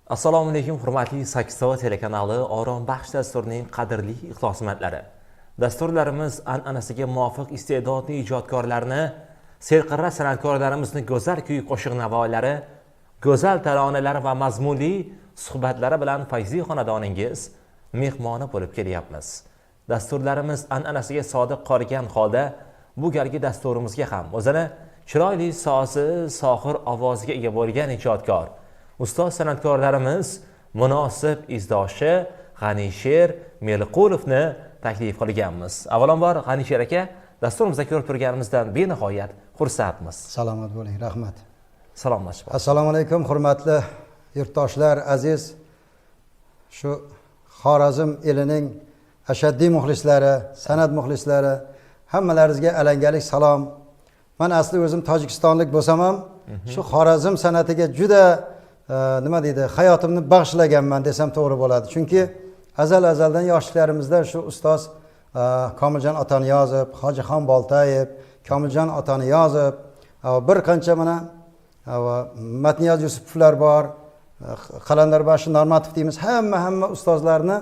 Assalomu alaykum, hurmatli Sakistova telekanali Orom Baxsh dasturining qadrli ixlosmandlari. Dasturlarimiz an'anasiga muvofiq iste'dodli ijodkorlarni, serqirra san'atkorlarimizni go'zal kuy qo'shiq navolari, go'zal taronalari va mazmunli suhbatlari bilan fayzli xonadoningiz mehmoni bo'lib kelyapmiz. Dasturlarimiz an'anasiga sodiq qolgan holda bu galgi dasturimizga ham o'zini chiroyli sozi, sohir ovoziga ega bo'lgan ijodkor ustoz san'atkorlarimiz munosib izdoshi G'anisher Meliqulovni taklif qilganmiz. Avvalambor G'anisher aka, dasturimizda ko'rib turganimizdan benihoyat xursandmiz. Salomat bo'ling, rahmat. Salomlashib. Assalomu alaykum, hurmatli yurtdoshlar, aziz shu Xorazm elining ashaddiy muxlislari, san'at muxlislari, hammalaringizga alangalik salom. Men asli o'zim tojikistonlik bo'lsam ham, shu Xorazm san'atiga juda nima deydi, hayotimni bag'ishlaganman desam to'g'ri bo'ladi. Chunki azaldan yoshliklarimizda shu ustoz Komiljon Otaniyozov, Hojixon Boltayev, Komiljon Otaniyozov, bir qancha mana Matniyaz Yusupovlar bor, Qalandarbashi Normatov deymiz, hamma ustozlarni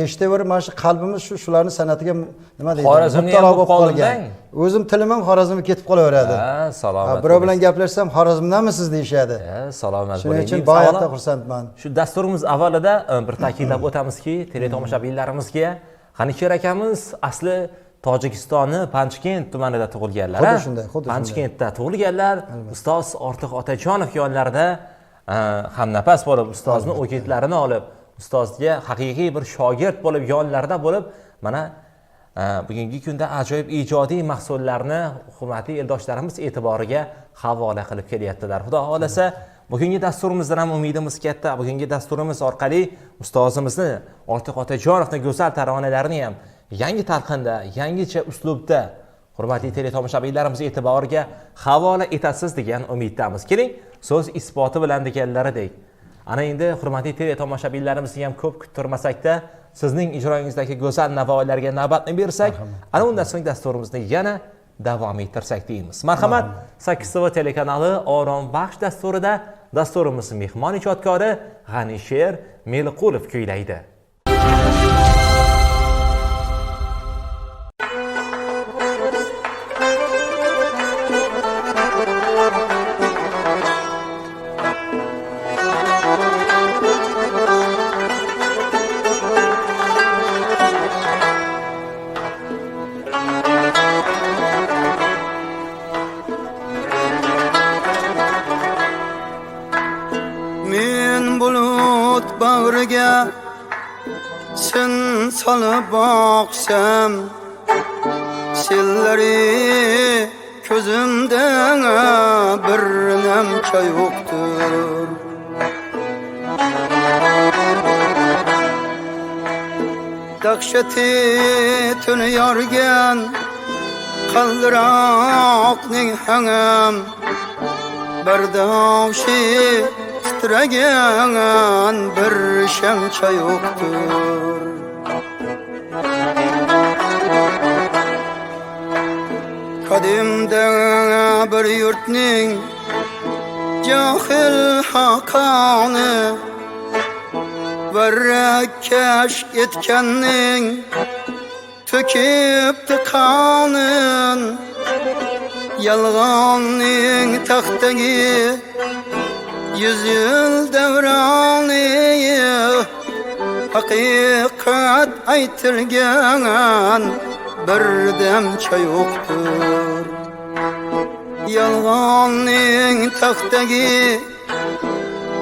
eshitaverib, mana shu qalbimiz shularni san'atiga nima deydi, muttalo bo'lib qolgan. O'zim tilim ham Xorazmga ketib qolaveradi. Salomat. Birov bilan gaplashsam, Xorazmdanmisiz deyshadi. Salomat bo'ling. Shuning uchun bayatda xursandman. Shu dasturimiz avvalida bir ta'kidlab o'tamizki, teletomoshabinlarimizga G'anisher akamiz asli Tojikistonni Panchkent tumanida tug'ilganlar. Xuddi shunday. Panchkentda tug'ilganlar. Ustoz Ortiq Otajonov yonlarida hamnafas bo'lib, ustozni o'gitlarini olib, ustozga haqiqiy bir shogird bo'lib, yonlarida bo'lib, mana bugungi kunda ajoyib ijodiy mahsullarni hurmatli eldoshlarimiz e'tiboriga havola qilib kelyaptilar. Xudo xolasa, bugungi dasturimizdan ham umidimiz katta. Bugungi dasturimiz orqali ustozimizni Ortiq Otajonovning go'zal taronalarini ham yangi talqinda, yangicha uslubda hurmatli teletomoshabinlarimiz e'tiboriga havola etasiz degan umiddamiz. Keling, so'z isboti bilan deganlaridek, ana endi hurmatli teletomoshabinlarimizni ham ko'p kuttirmasakda, sizning ijroingizdagi go'zal navolarga navbatni bersak, ana undan so'ng dasturimizni yana davom ettirsak deymiz. Marhamat, Sakistova telekanali Orom Baxsh dasturida dasturimiz mehmon ijodkori G'anisher Meliqulov kuylaydi. Sen salıp baksam Selleri közümden bir nemçe yoktur Dahşeti tünü yargen Kaldırakning hangam Berdavşi Titregen bir şemçe yoktur Kadimde bir yurtning Cahil hakanı Verrekkeş etkenning Töküptü kanın Yalğanning tahtagi 100 yıl devranı hakikat aytırgan bir demçe yoktur Yalğanning tahtagi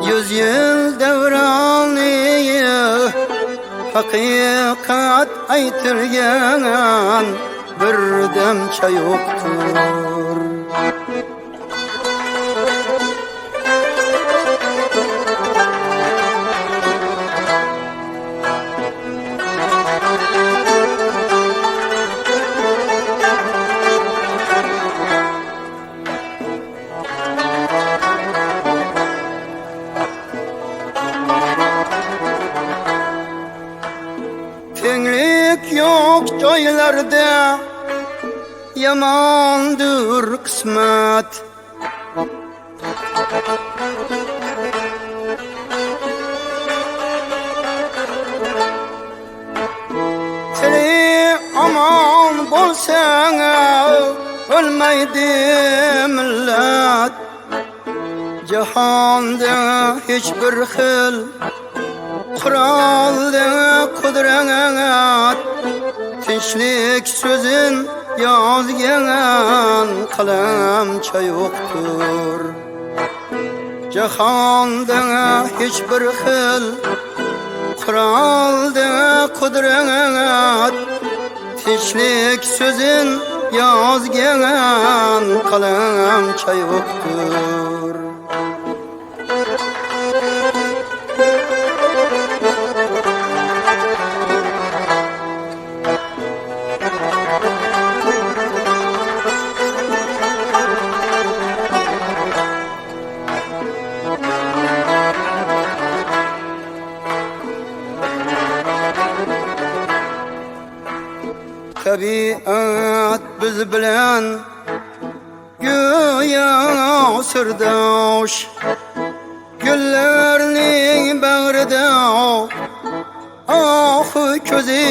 100 yıl devranı hakikat aytırgan bir demçe yoktur Yok joylarda yamandır kısmet ölmeydi millet. Cihanda hiçbir xil kuraldı kudret. Tinchlik sözün yazgan qalamcha yo'qdir. Jahonda hiçbir xil qurolda qudrat. Tinchlik sözün yazgan qalamcha yo'qdir. Tabiat biz bilan go'yo sirdosh, gullarning bag'rida oxu ko'zi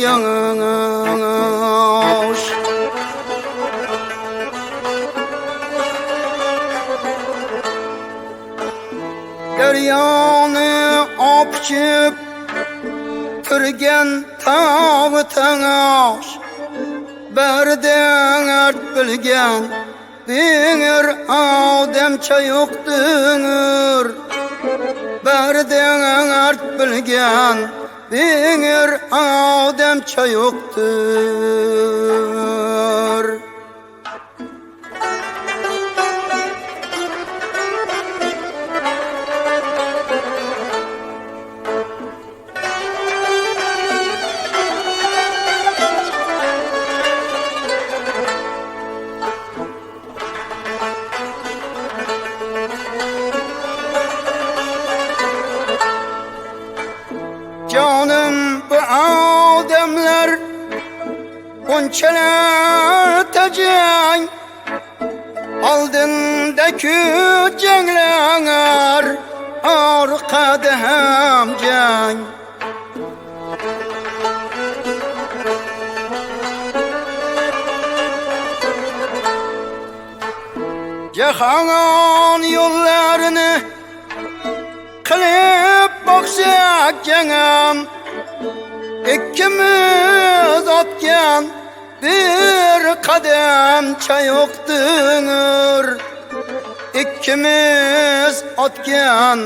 yosh. Daryoni opchib turgan tog'i tangosh, bardan art bilgan dengir odamcha yo'qdir. Bardan art bilgan dengir odamcha yo'qdir. Canım bu adamlar bunçalar tacang, aldındaki cengler arkada hem can. Cihan yollarını kılıp baksak canım, İkimiz atgan bir kademcha yo'qdir. İkimiz atgan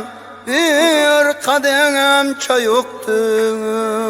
bir kademcha yo'qdir.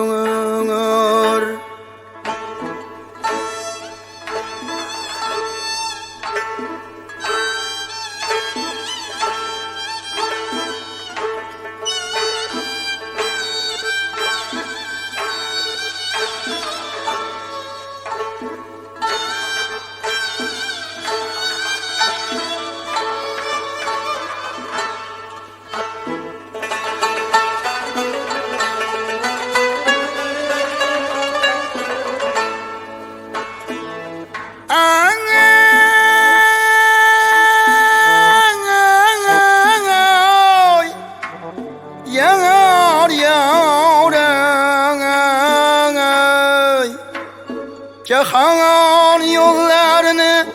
Cihan yollarını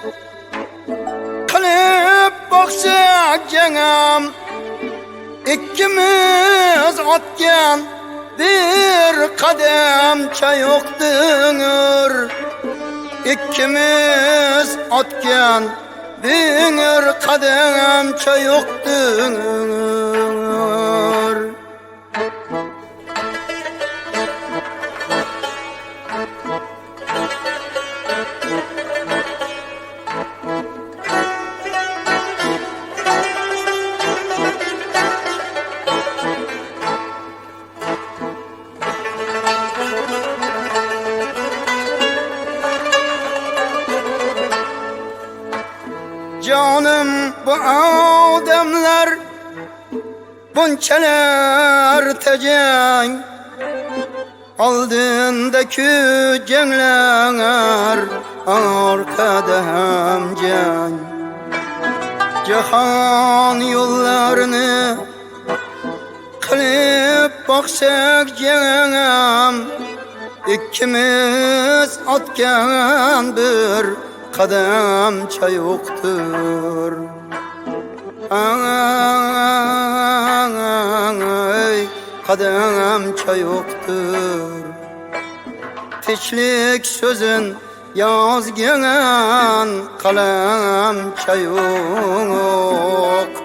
kılıp baksak canım, İkimiz atgan bir kademcha yo'qdir. İkimiz atgan bir kademcha yo'qdir. Canım bu adamlar bunçalar tacang, aldındaki cengler arkada hem can. Cihan yollarını kılıp baksak canım, İkimiz atgan bir qadamcha yo'qdir. Ay, qadamcha yo'qdir. Tinchlik so'zin yozgan qalamcha yo'qdir.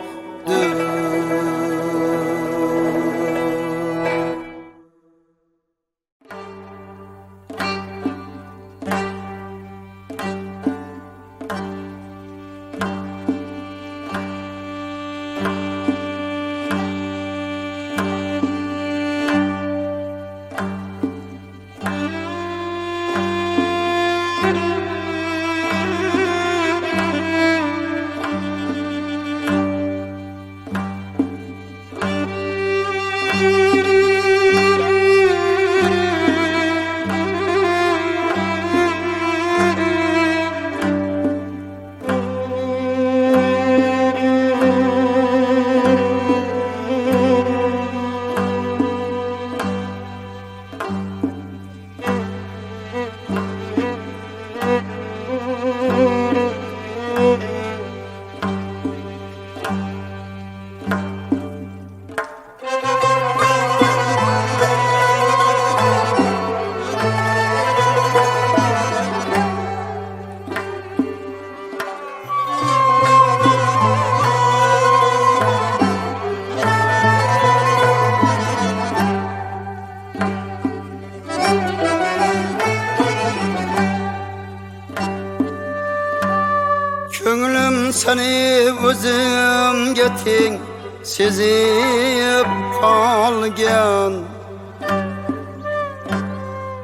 Köngülüm seni özümge teng sezip kalgan.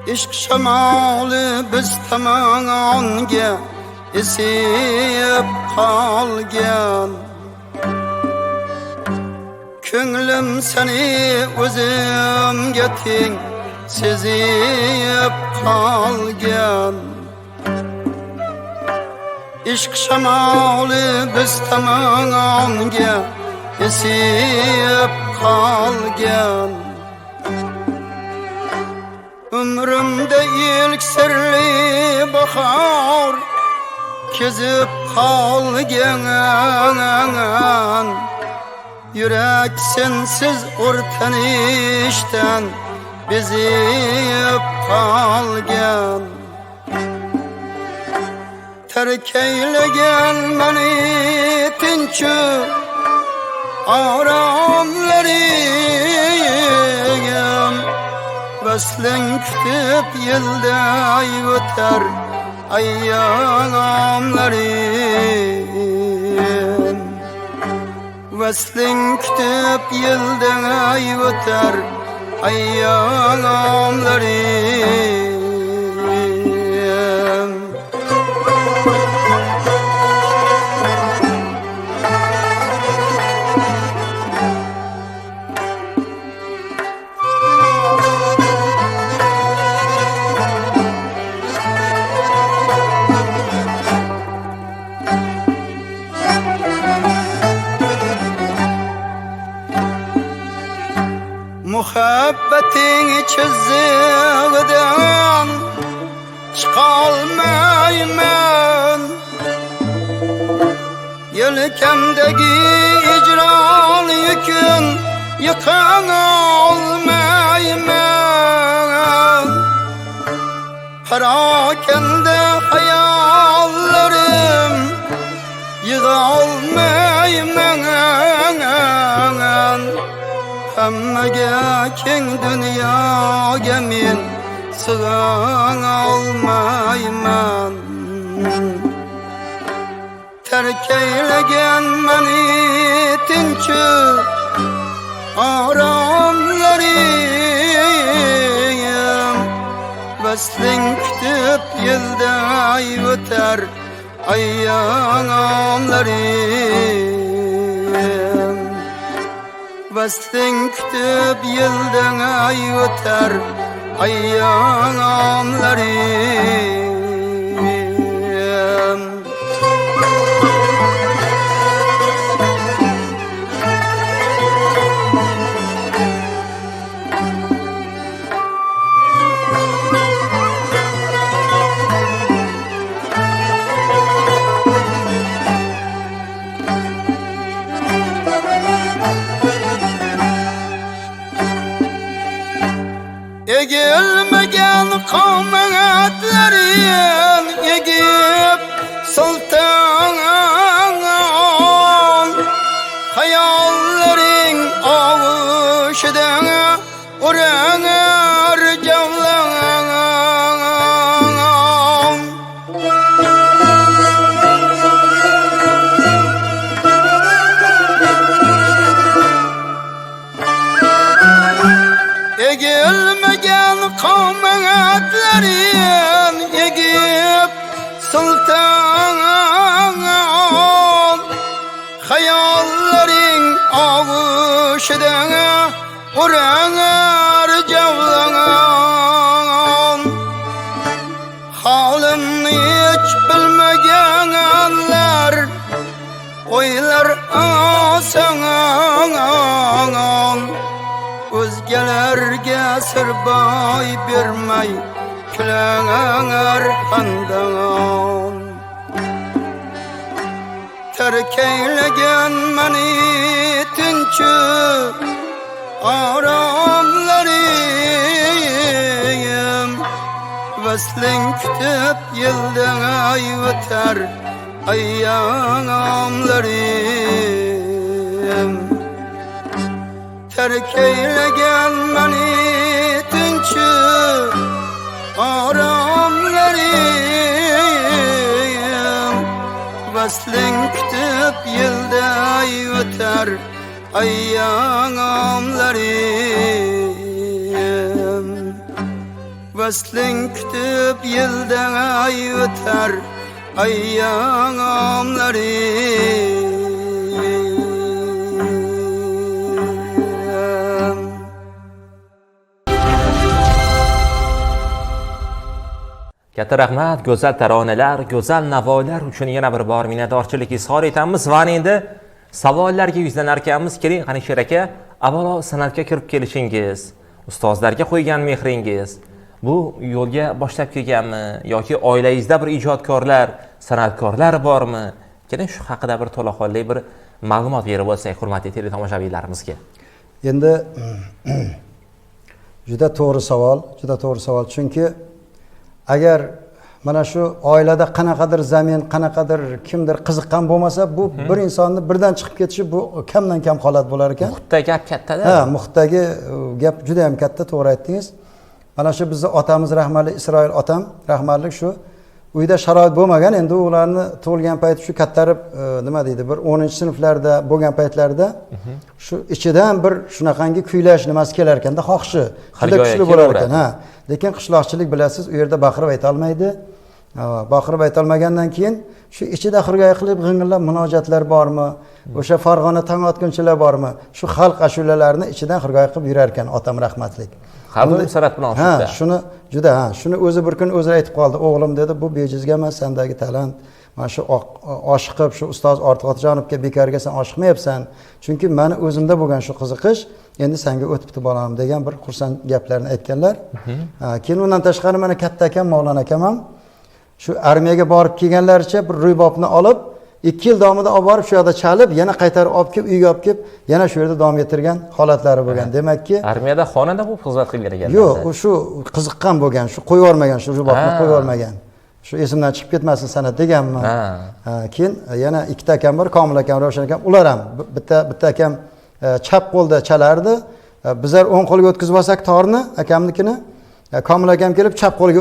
İşk şamalı biz tamanga esip kalgan. Köngülüm seni özümge teng sezip kalgan. İşk şamalı biz tamanga esip kalgan. Ömrümde ilk sirli bahar kezip kalgan. Yürek sensiz ortanıştan bezip kalgan. Terk eyleyen beni tinçü aramlarım. Veslin kütüp yılday öter ayyamlarım. Veslin kütüp yılday öter ayyamlarım. Muhabbetin çizgiden çıkalmayman. Yelkemdeki icran yükün yıkan olmayman. Perakende hayallerim yığılmayman. Hammaga keng dunyoga men sig'an olmayman. Terk eylegan meni tinchu aramlarim. Vaslin kutib yilday o'tar ayyamlarim. Vaslin kutib yildan ay o'tar ayyamlarim. Egilmegen kavmetlerin egip sultan hayallerin avuşdan uğranır cavlan Egilmegen kavmetlerin egip sultan hayallerin avuşdan uğranır cavlan halını hiç bilmegenler oylar asan özgelerge sır boy bermay külenger handan terkeylegen meni tinçü aramlarım Vesling kütüp yıldan ay öter ayyamlarım terk eylegen meni tinçü aramlarım Vesling kütüp yılda ay öter ayyamlarım Vesling kütüp yılda ay öter ayyamlarım Katta rahmat, go'zal taronalar, go'zal navolar uchun yana bir bor minnatdorchilik izhor etamiz va endi savollarga yuzlanar ekanmiz. Keling, qani Sher aka, avvalo san'atga kirib kelishingiz, ustozlarga qo'ygan mehringiz bu yo'lga boshlab kelganmi yoki oilangizda bir ijodkorlar, san'atkorlar bormi? Keling, shu haqida bir to'laqonli bir ma'lumot berib o'tsak, hurmatli teletomoshabinlarimizga. Endi juda to'g'ri savol, chunki agar mana shu oilada qanaqadir zamin, qanaqadir kimdir qiziqqan bo'lmasa, bu bir insonni birdan chiqib ketishi bu kamdan kam holat bo'lar ekan. Muhitda gap katta-da. Ha, muhitdagi gap juda ham katta, to'g'ri aytdingiz. Mana shu bizni otamiz rahmatli Isroil otam, rahmatlik shu uyda sharoit bo'lmagan, endi ularni tug'ilgan payti shu kattarib nima deydi, bir 10-sinflarda bo'lgan paytlarida shu ichidan bir shunaqangi kuylash nimasi kelar ekanda, xohishi juda kuchli bo'lar ekan. Ha, lekin qishloqchilik bilasiz, u yerda baqirib ayta olmaydi. Baqirib ayta olmagandan keyin shu ichida xirgoyi qilib g'ing'illab munojatlar bormi, o'sha Farg'ona tong otgunchilar bormi, shu xalq ashulalarini ichidan xirgoyi qilib yurar ekan otam rahmatlik. Xalq san'at bilan oshibdi. Ha, shuni o'zi bir kun o'zi aytib qoldi. O'g'lim dedi, bu bejizga emas, sendagi talant. Mana shu oshiqib shu ustoz Ortiqxo'janovga bekorga sen oshiqmayapsan. Chunki meni o'zimda bo'lgan shu qiziqish endi senga o'tibdi bolam degan bir xursand gaplarni aytganlar. Keyin undan tashqari mana katta akam Mavlon akam ham shu armiyaga borib kelganlaricha bir ruybobni olib 2 yil davomida olib borib shu yerda chalib, yana qaytarib olib kelib, uyga olib kelib, yana shu yerda davom ettirgan holatlari bo'lgan. Demakki, armiyada xonada bu xizmat qilgan ekanlar. Yo'q, u shu qiziqqan bo'lgan, shu qo'yib yormagan, shu ruybobni qo'yib yormagan. Shu esimdan chiqib ketmasin san'at deganmi? Keyin yana ikkita akam bor, Komil akam, Ravshan akam, ular ham bitta akam chap qo'lda chalardi. Bizlar o'ng qo'lga o'tkazib olsak torni, akamnikini, Komil akam kelib chap qo'lga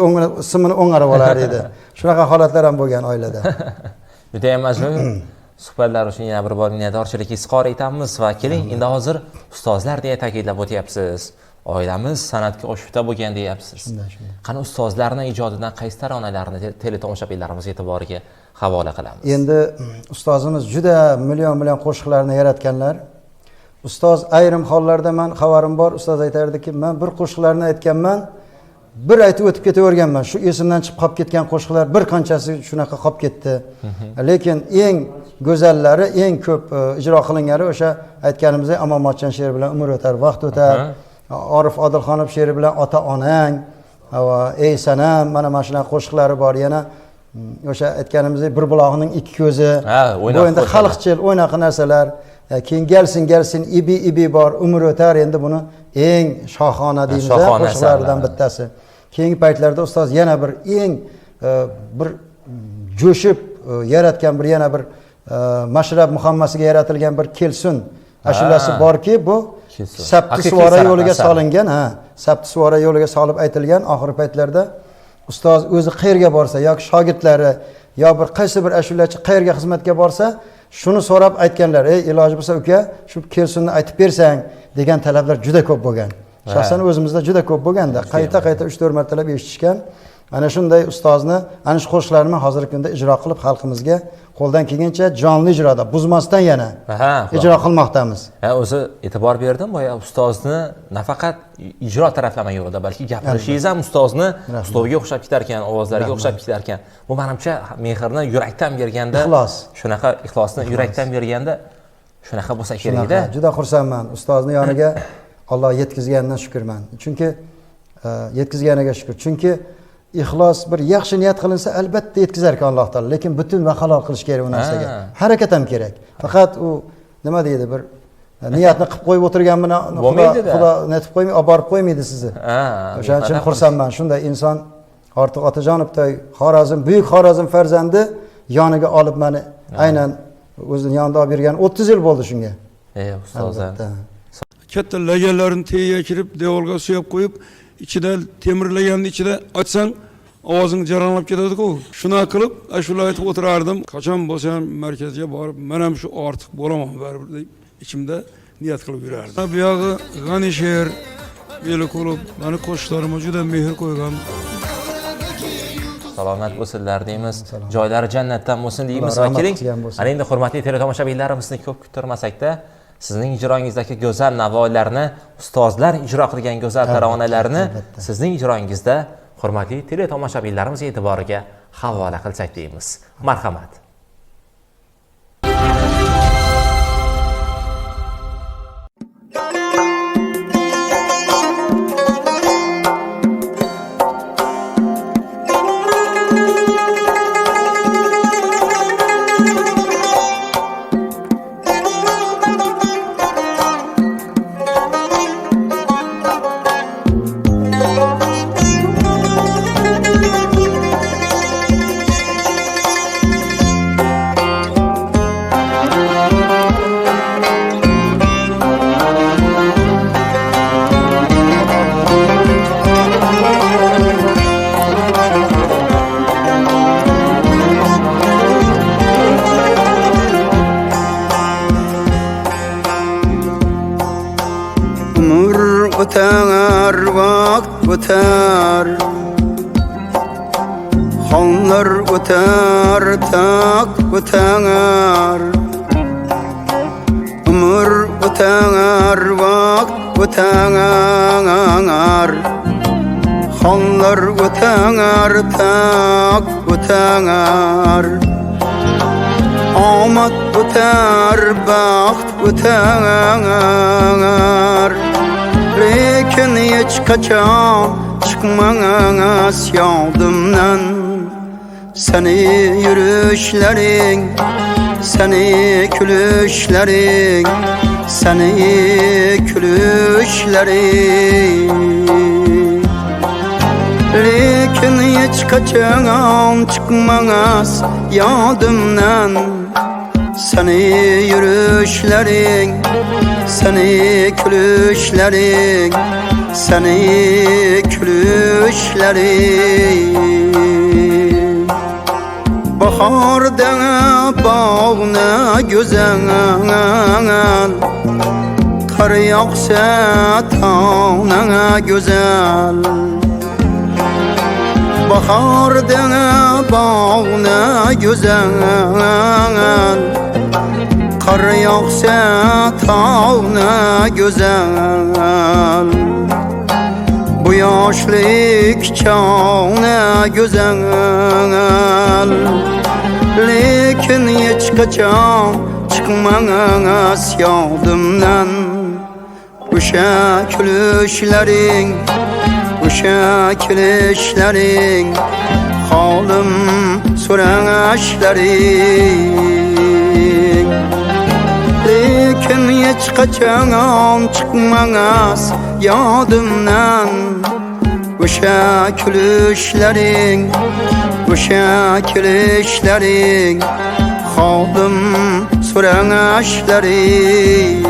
simini o'ngarib olar edi. Shunaqa holatlar ham bo'lgan oilada. Juda ham ajoyib. Suhbatlar uchun yana bir bor minnatdorchilik izhor etamiz va keling, endi hozir ustozlar deya ta'kidlab o'tyapsiz. Oilamiz san'atga oshufta bo'lgan deyapsiz. Qani ustozlarning ijodidan qaysi taronalarni teletomoshabinlarimiz e'tiboriga havola qilamiz? Endi ustozimiz juda million qo'shiqlarni yaratganlar. Ustoz ayrim hollarda men xabarim bor, ustoz aytardiki, men bir qo'shiqlarni aytganman, bir aytib o'tib ketaverganman. Shu esimdan chiqib qolib ketgan qo'shiqlar bir qanchasi shunaqa qolib ketdi. Lekin eng go'zallari, eng ko'p ijro qilinganlari o'sha aytganimizdek Amonmatjon she'ri bilan Umr o'tar, vaqt o'tar. Orif Odilxonov she'ri bilan Ota onang va Ey sanam, mana shunaqa qo'shiqlari bor. Yana o'sha aytganimizdek Bir buloqning ikki ko'zi. Bu endi xalqchil, o'ynaqa narsalar. Keyin gelsin ibi bor, Umr o'tar, endi buni eng shohona deymiz Shohona qo'shiqlaridan asarlar. bittasi. Keyingi paytlarda ustoz yana bir eng bir jo'shib yaratgan bir yana bir Mashrab Muhammasiga yaratilgan bir kelsun ashulasi borki, bu Kelsun. Sabti Haqiqiy suvora san'at yo'liga asari. solingan, Sabti suvora yo'liga solib aytilgan. Oxirgi paytlarda ustoz o'zi qayerga borsa yoki shogirdlari yo bir qaysi bir ashulachi qayerga xizmatga borsa, shuni so'rab aytganlar: "Ey, iloji bo'lsa uka, shu kelsunni aytib bersang" degan talablar juda ko'p bo'lgan. Shaxsan o'zimizda juda ko'p bo'lganda, qayta 3-4 martalab eshitishgan. Ana shunday ustozni ana shu qo'shiqlarni hozirgi kunda ijro qilib xalqimizga qo'ldan kelgancha jonli ijroda, buzmasdan yana ijro qilmoqdamiz. O'zi e'tibor berdim, boya ustozni nafaqat ijro taraflama yo'lida, balki gapirishingiz ham ustozni ustoviga o'xshab ketar ekan, ovozlariga o'xshab ketar ekan. Bu menimcha mehrni yurakdan berganda, Ixlos. shunaqa ixlosni yurakdan berganda shunaqa bo'lsa kerak-da. Juda xursandman. Ustozni yoniga Alloh yetkazganidan shukrman. Chunki yetkazganiga shukr. Chunki ixlos bir yaxshi niyat qilinsa albatta yetkazar ekan Alloh taolo, lekin butun va halol qilish kerak u narsaga. Harakat ham kerak. Faqat u nima deydi, bir niyatni qilib qo'yib o'tirgan bilan Xudo netib qo'ymay, olib borib qo'ymaydi sizni. O'shaning uchun xursandman. Shunday inson Ortiq Otajonovday Xorazm, buyuk Xorazm farzandi yoniga olib meni aynan o'zini yonida olib yurgan 30 yil bo'ldi shunga. Ustozlar. Katta laganlarini tegiga kirib, devorga suyab qo'yib, ichida temirlaganning ichida açsan ovozing jaranlab ketadi-ku. Shuna qilib, ashula aytib o'tirardim. Qachon bo'lsam markazga borib, men ham shu ortiq bo'laman baribir deb ichimda niyat qilib yurardim. Bu yog'i G'anisher beli qolib, meni qo'shiqlarimga juda mehr qo'ygan. Salomat bo'lsinlar deymiz. Joylari jannatdan bo'lsin deymiz va keling. Ana endi hurmatli teletomoshabinlarimizni ko'p kuttirmasakda, sizning ijroingizdagi go'zal navolarni, ustozlar ijro qilgan go'zal taronalarni sizning ijroingizda hurmatli teletomoshabinlarimiz e'tiboriga havola qilsak deymiz. Marhamat. Öter, vakt öter, xonlar öter, tak öter. Ömür öter, vakt öter, xonlar öter, tak öter. Omad öter, baxt öter. Lekin hiç kaçan çıkmaz yardımdan. Seni yürüyüşlerin, seni külüşlerin, seni külüşlerin. Lekin hiç kaçan çıkmaz yardımdan. Seni yürüyüşlerin, seni külüşlerin, seni külüşlerin. Baharda bağına güzel, kar yağsa tağına güzel. Baharda bağına güzel, kar yağsa tağına güzel. Bu yaşlık çağına güzel. Lekin hiç kaçan çıkmaz yardımdan. Uşa külüşlerin, uşa külüşlerin, halim soraşlerin. lekin hiç kaçan çıkmaz yadımdan. O'sha kulishlering, o'sha kelishlering, xodim so'rashlaring.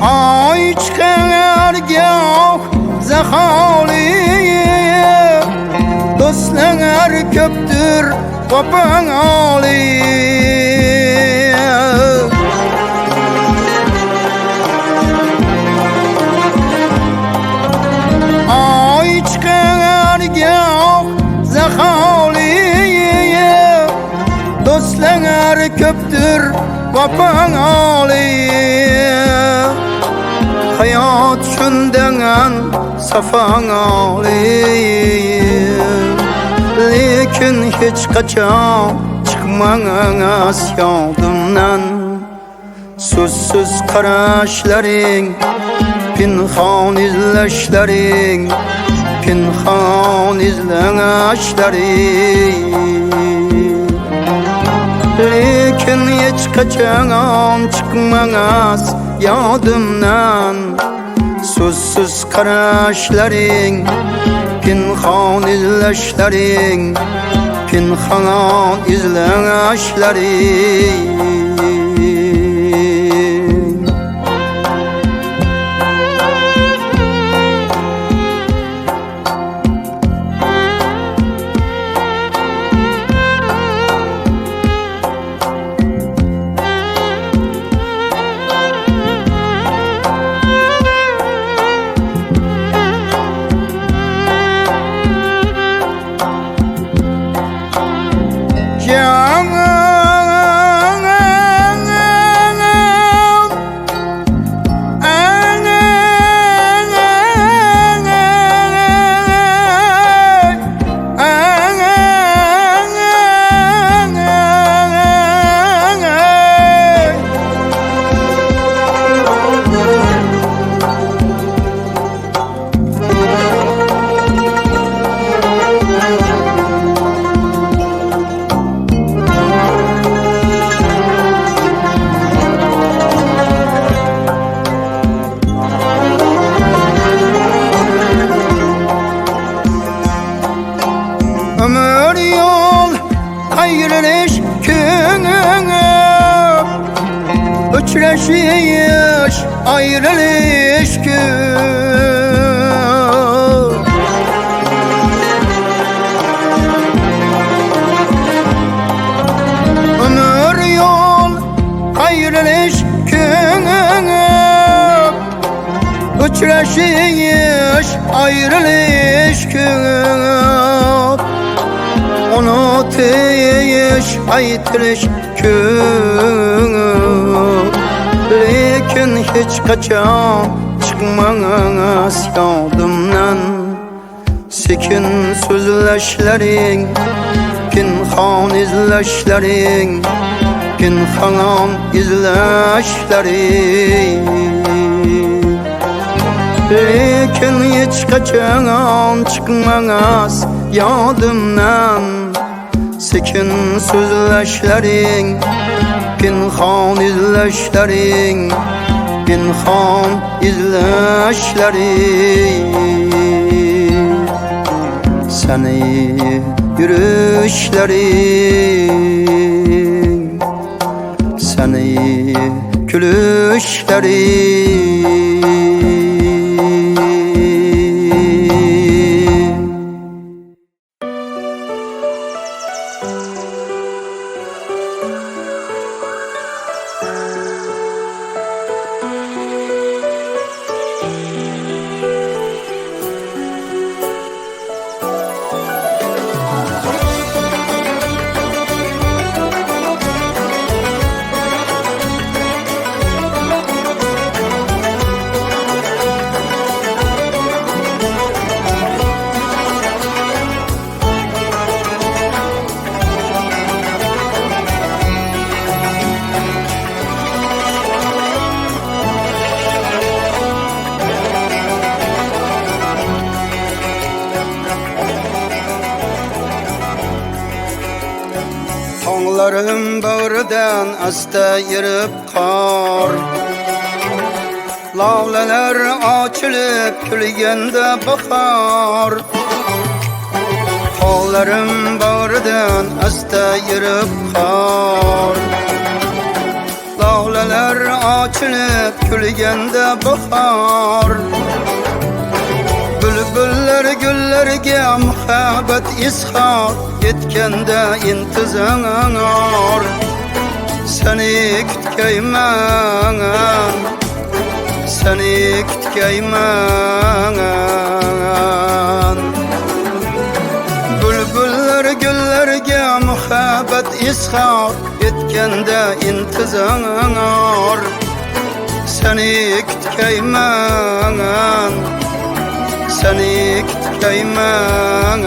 Ay çıkar gah zahali, dostlar köptür kopan ali. Ay çıkar gah zahali, dostlar köptür kopan ali. Hayat şundan safan ali, lekin hiç kaçan çıkmaz yadımdan. Sözsüz karışların, pinhan izleşlerin, pinhan izleşlerin. Lekin hiç kaçan çıkmaz yadımdan. Sözsüz karışların, pinhan izleşlerin, pinhan izleşlerin. Ömür yol ayrılış günü, uçraşış ayrılış günü. Ömür yol ayrılış günü, uçraşış ayrılış günü. Unutuyuş aytılış günü, lekin hiç kaçan çıkmaz yadımdan. Sekin sözleşlerin, pinhan izleşlerin, pinhan izleşlerin. Lekin hiç kaçan çıkmaz yadımdan. Sekin sözleşlerin, pinhan izleşlerin, pinhan izleşlerin. Seni yürüyüşlerin, seni gülüşlerin. Tonglarim bağrıdan asta yirib qor Lavlalar açılıp külgende bahar Tonglarim bağrıdan asta yirib qor Lavlalar açılıp külgende bahar Bülbüller güllerge muhabbet izhar etkende intizar Seni kütkeymen Seni kütkeymen Bülbüller güllerge muhabbet izhar etkende intizar Seni kütkeymen Seni kütkeymen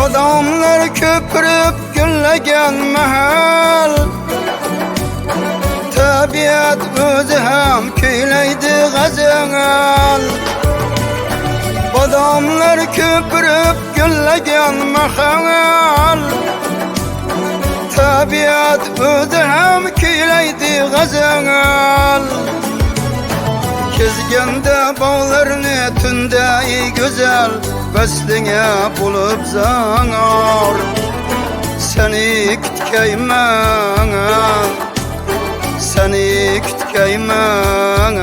Adamlar köpürüp güllegen mahal Tabiat özü hem köyleydi gazel Adamlar köpürüp güllegen mahal Tabiat özü hem köyleydi gazel Kezgende bağlarını tünde güzel Besline bulup zanar Seni kütkeymen Seni kütkeymen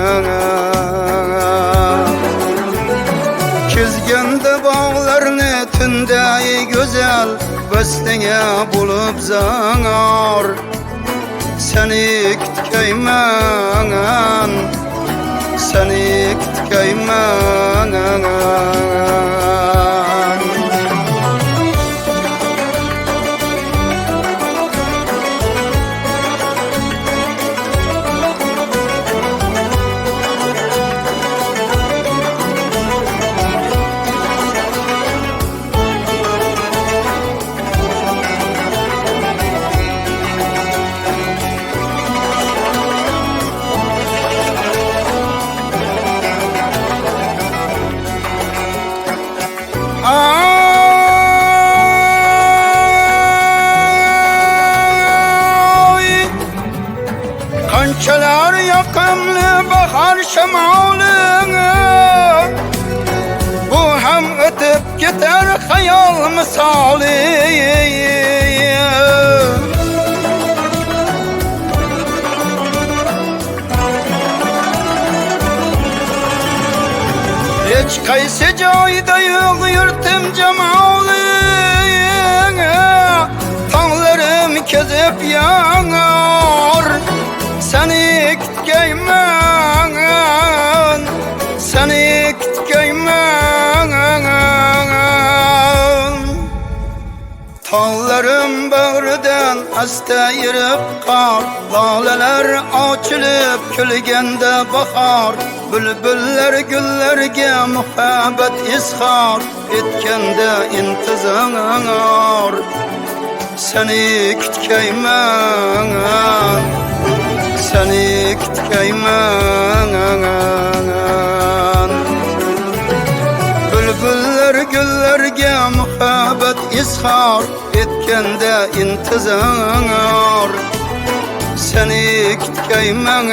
Kezgende bağlarını tünde güzel Besline bulup zanar Seni kütkeymen Seni kütkeymen Kançalar yakamlı bahar şemalını Bu hem ötüp gider hayal misali Hiç kaysi joyda yok yurtim cemali Tağlarım kezip yanar Seni kütkeymen Seni kütkeymen Tağlarım bağrıdan asta yirib qor Laleler açılıp külgende bahar Bülbüller güllerge muhabbet izhar etkende intizar Seni kütkeymen Seni kütkeymen Bülbüller güllerge muhabbet izhar etkende intizar Seni kütkeymen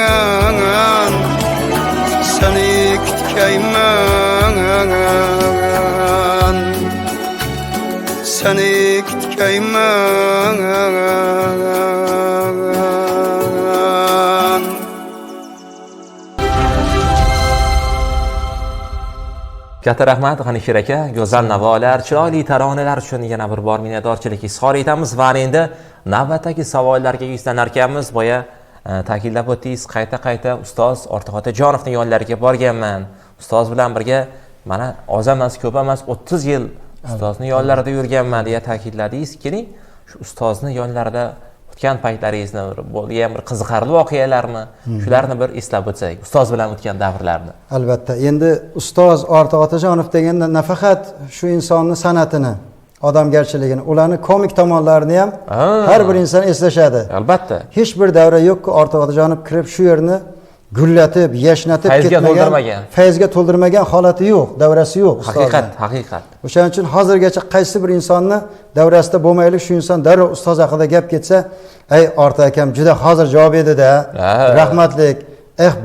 Seni kütkeymen Seni kütkeymen Katta rahmat G'anishir aka, go'zal navolar, chiroyli taronalar uchun yana bir bor minnatdorchilik izhor etamiz va endi navbatdagi savollarga yuzlanar ekanmiz. Boya ta'kidlab o'tdingiz, qayta ustoz Ortiq Otajonovning yonlariga borganman. Ustoz bilan birga mana oz emas, ko'p emas 30 yil ustozning yonlarida yurganman deya ta'kidladingiz. Keling, shu ustozni yonlarida o'tgan paytlaringizni bo'lgan bir qiziqarli voqealarni shularni bir eslab o'tsak, ustoz bilan o'tgan davrlarni. Albatta. Endi ustoz Ortiq Otajonov deganda nafaqat shu insonni san'atini, odamgarchiligini, ularni komik tomonlarini ham har bir inson eslashadi. Albatta. Hech bir davra yo'qki Ortiq Otajonov kirib shu yerni gullatib, yashnatib fayzga to'ldirmagan holati yo'q, davrasi yo'q ustozning. Haqiqat. O'shaning uchun hozirgacha qaysi bir insonni davrasida bo'lmaylik, shu inson darrov ustoz haqida gap ketsa, "Ey Ortiq akam, juda hozir javob edi-da. Rahmatlik.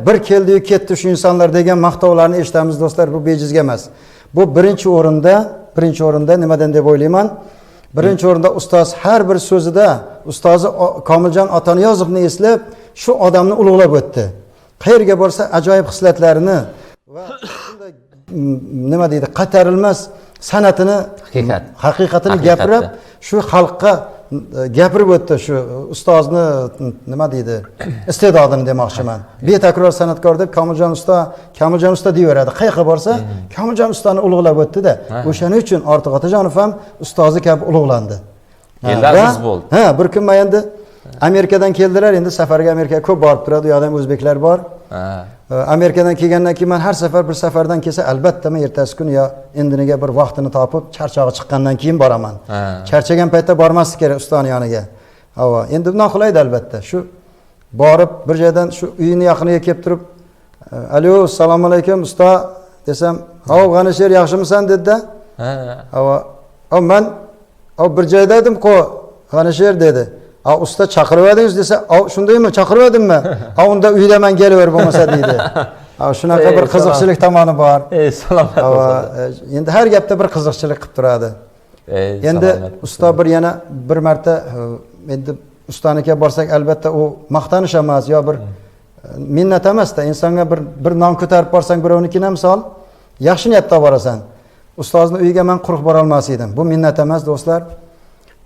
Bir keldi-yu ketdi shu insonlar" degan maqtovlarni eshitamiz do'stlar, bu bejizga emas. Bu birinchi o'rinda nimadan deb o'ylayman? Birinchi o'rinda ustoz har bir so'zida ustozi Komiljon Otaniyozovni eslab, shu odamni ulug'lab o'tdi. Qayerga borsa ajoyib xislatlarini va shunday nima deydi, qaytarilmas san'atini, haqiqatini gapirib, shu xalqqa gapirib o'tdi. Shu ustozni nima deydi, iste'dodini demoqchiman. Betakror san'atkor deb Komiljon usta deyaveradi. Qayerga borsa Komiljon ustani ulug'lab o'tdi-da. O'shaning uchun Ortiq Otajonov ham ustozi kabi ulug'landi. Aziz bo'ldi. Bir kun men endi Amerikadan keldilar, endi safarga Amerikaga ko'p borib turadi, u yerda ham o'zbeklar bor. Amerikadan kelgandan keyin men har safar bir safardan kelsa, albatta men ertasi kuni yo endiniga bir vaqtini topib, charchog'i chiqqandan keyin boraman. Charchagan paytda bormaslik kerak ustoning yoniga. Endi noqulaydi albatta. Shu borib bir joydan shu uyini yaqiniga kelib turib, "Alo, assalomu alaykum usta" desam, "Hov, G'anisher, yaxshimisan?" dedi-da. Men bir joyda edim-ku, G'anisher dedi. Usta chaqirmadingiz desa, "Shundaymi, chaqirmadimmi?" Unda uyda men kelaver bo'lmasa deydi. Shunaqa bir qiziqchilik tomoni bor. Salomat bo'lsin. Endi har gapda bir qiziqchilik qilib turadi. Endi usta yana bir marta endi ustanikiga borsak, albatta u maqtanish emas, yo bir minnat emas-da, insonga bir non ko'tarib borsang, birovnikini misol, yaxshi niyatda borasan. Ustozni uyiga men quruq bora olmas edim. Bu minnat emas do'stlar.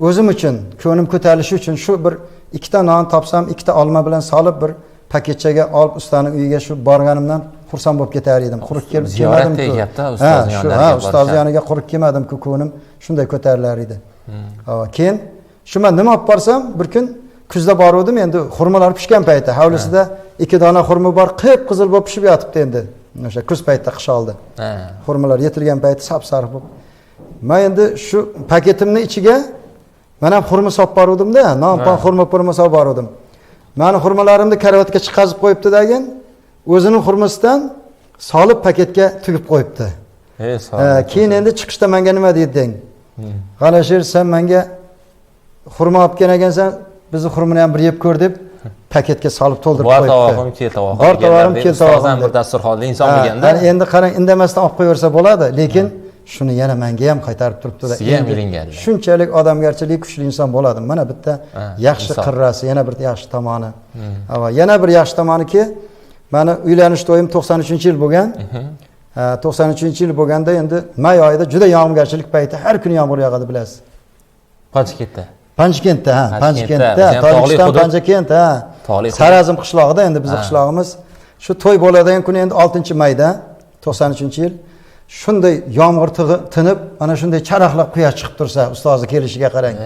O'zim uchun, ko'nglim ko'tarilishi uchun shu bir ikkita non topsam, ikkita olma bilan solib bir paketchaga olib ustaning uyiga shu borganimdan xursand bo'lib ketar edim. Quruq kelib kelmadim-ku. Ustoz yoniga quruq kelmadim-ku, ko'nglim shunday ko'tarilar edi. Keyin shu men nima olib borsam, bir kun kuzda boruvdim, endi xurmolar pishgan payti, hovlisida 2 dona xurmo bor, qip-qizil bo'lib pishib yotibdi endi. O'sha kuz paytida qish oldi. Xurmolar yetilgan payti sap-sariq bo'lib. Men endi shu paketimning ichiga men ham xurmo solib boruvdim-da, non-pon xurmo solib boruvdim. Meni xurmolarimni karavotga chiqazib qo'yibdi-dagin, o'zining xurmasidan solib paketga tugib qo'yibdi. Keyin endi chiqishda menga nima deding? "G'alashir, sen menga xurmo olib kelgan ekansan, bizni xurmoni ham bir yeb ko'r" deb paketga solib to'ldirib qo'yibdi. Bor tovoqim keltavoqim bir dasturxonli inson bo'lganda. Endi qarang, indamasdan olib qo'yaversa bo'ladi, lekin shuni yana menga ham qaytarib turibdi-da. Shunchalik odamgarchilik kuchli inson bo'ladi. Mana bitta yaxshi qirrasi, yana bir yaxshi tomoni. Yana bir yaxshi tomoniki, meni uylanish to'yim 93-yil bo'lgan. 93-yil bo'lganda endi may oyida juda yog'ingarchilik payti, har kuni yomg'ir yog'adi, bilasiz. Panjkentda, Tojikiston Panjkent, Sarazm qishlog'ida, endi bizning qishlog'imiz. Shu to'y bo'ladigan kuni endi 6-mayda 93-yil. Shunday yomg'ir tinib, mana shunday charaqlab quyosh chiqib tursa, ustozni kelishiga qarang.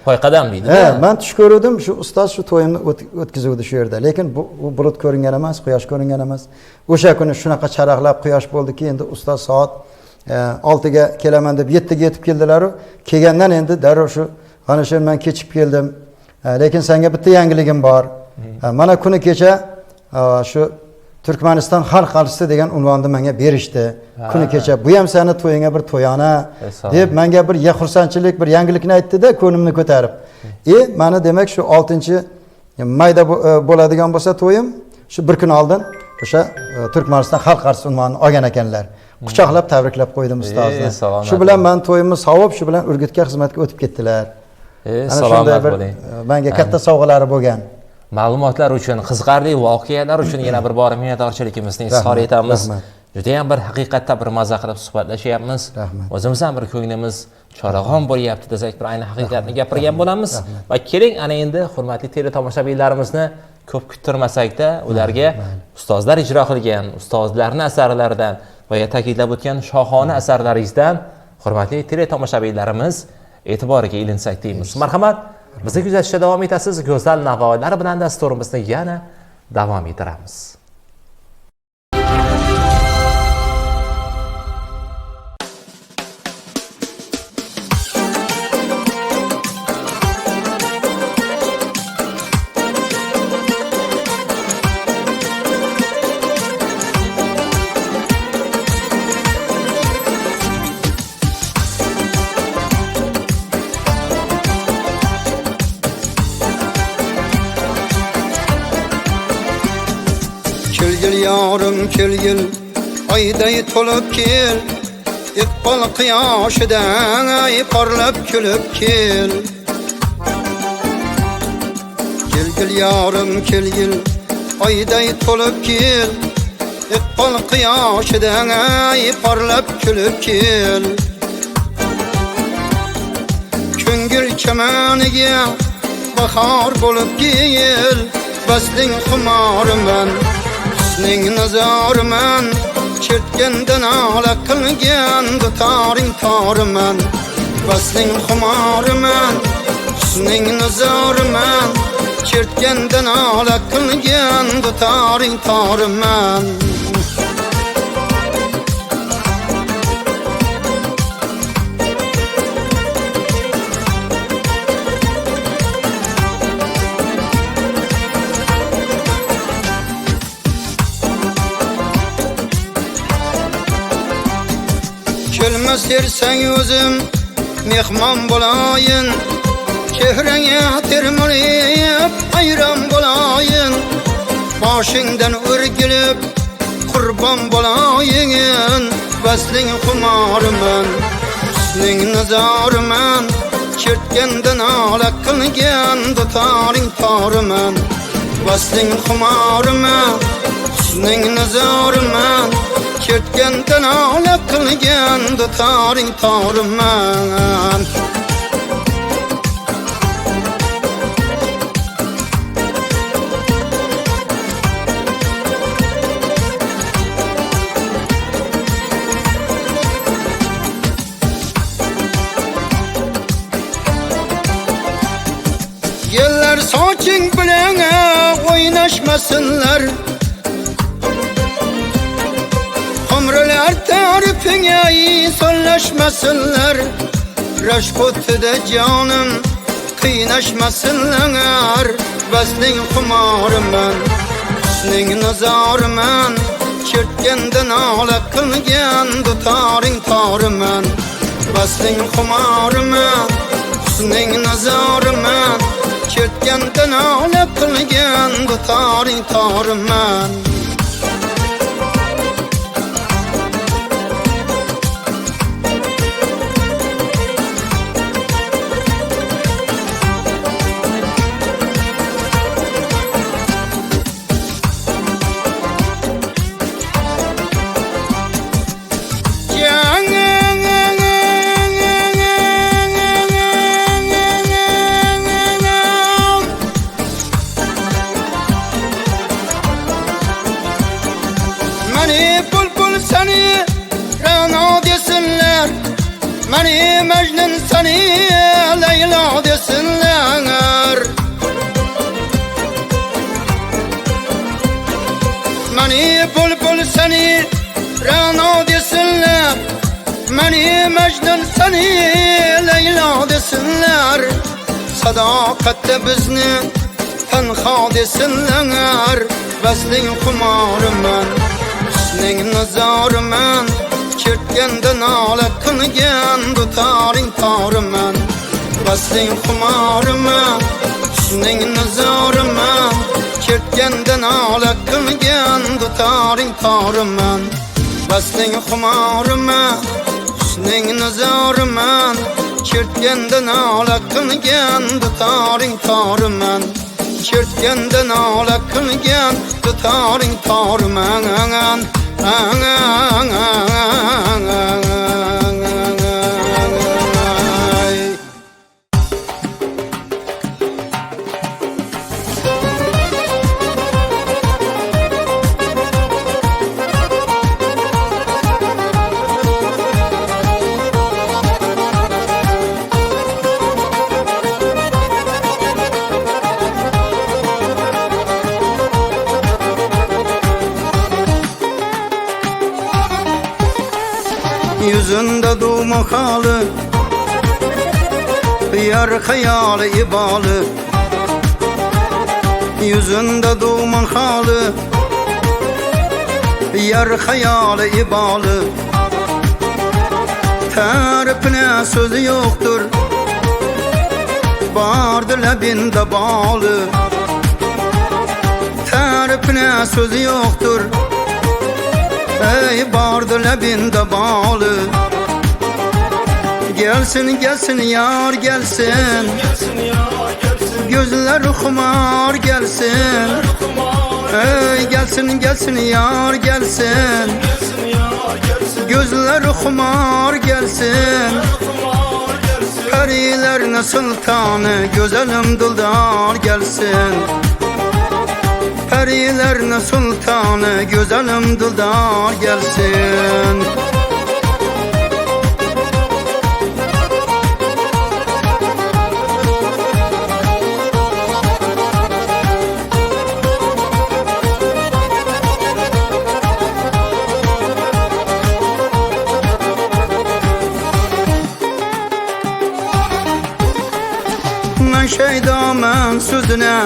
Poyqadam deydi. Men tush ko'rdim, shu ustoz shu to'yimni o'tkazuvdi shu yerda. Lekin bu bulut ko'ringan emas, quyosh ko'ringan emas. O'sha kuni shunaqa charaqlab quyosh bo'ldiki, endi ustoz soat 6ga kelaman deb 7ga yetib keldilar. Kelgandan endi darrov shu "G'anisher, men kechib keldim. Lekin senga bitta yangiligim bor. Mana kuni kecha shu Turkmaniston xalq artisti degan unvonni menga berishdi. Kuni kecha bu ham seni to'yingga bir to'yona deb menga bir xursandchilik, bir yangilikni aytdi-da, ko'nglimni ko'tarib. Meni demak shu 6-mayda bo'ladigan bo'lsa to'yim, shu bir kun oldin o'sha Turkmaniston xalq artisti unvonni olgan ekanlar. Quchoqlab tabriklab qo'ydim ustozni. Shu bilan men to'yimni sovib, shu bilan Urgutga xizmatga o'tib ketdilar. Salomat bo'ling. Menga katta sovg'alari bo'lgan. Ma'lumotlar uchun, qiziqarli voqealar uchun yana bir bor minnatdorchiligimizni izhor etamiz. Juda ham bir haqiqatda bir maza qilib suhbatlashyapmiz. O'zimiz ham bir ko'nglimiz chorag'on bo'lyapti desak, bir ayni haqiqatni gapirgan bo'lamiz. Va keling, ana endi hurmatli teletomoshabinlarimizni ko'p kuttirmasakda, ularga ustozlar ijro qilgan, ustozlarning asarlaridan va ta'kidlab o'tgan shohona asarlaringizdan hurmatli teletomoshabinlarimiz e'tiboriga ilinsak deymiz. Marhamat, Bizni kuzatishda davom etasiz. Go'zal navoiylar bilan dasturimizni yana davom ettiramiz. Kelgil yarım kelgil ayday tolup kel iqbal quyoshida ay parlab kulib kel Kelgil yarım kelgil ayday tolup kel iqbal quyoshida ay parlab kulib kel Ko'ngil kamaniga bahor bo'lib kel Basling xumorimman Ning nazarman chertgandan ola qilgan dutoring torman Basning xumorimman Ning nazarman chertgandan ola qilgan dutoring torman Kelmez yersen özüm mehmon bo'layin Chehranga termulib ayron bo'layin Boshingdan o'rgilib qurbon bo'layin Basling xumorimman Sizning nazarman chertgandan ola qilgan dutoring torman Basling xumorimman Sizning nazarman chertgandan ola qilgan dutoring torman Yellar soching bilan o'ynashmasinlar Umrlar tarifine so'lashmasinlar Rashkotida jonim qiynashmasinlar Basling xumorimman Sizning nazarman chertgandan ola qilgan dutoring torman Basling xumorimman Sizning nazarman chertgandan ola qilgan dutoring torman Seni Rana desinler Mani Mecnun seni Leyla desinler Mani Bulbul seni Rana desinler Mani Mecnun seni Leyla desinler Sadakatte bizni tenha desinler Basling xumorimman Sizning nazarman chertgandan ola qilgan dutoring torman Basling xumorimman Sizning nazarman chertgandan ola qilgan dutoring torman Basling xumorimman Sizning nazarman chertgandan ola qilgan dutoring torman Chertgandan ola qilgan dutoring torman Yüzünde doğma halı, yar hayali ibalı. Yüzünde doğma halı, yar hayali ibalı. Tarifine sözü yoktur, bardı lebinde bağlı. Tarifine sözü yoktur, ey bardı lebinde bağlı. Gelsin gelsin yar gelsin, gözler xumar gelsin. Ey gelsin gelsin yar gelsin, gözler xumar gelsin. Perilerin sultanı güzelim Dildar gelsin. Perilerin sultanı güzelim Dildar gelsin. Ben şeydamın sözüne,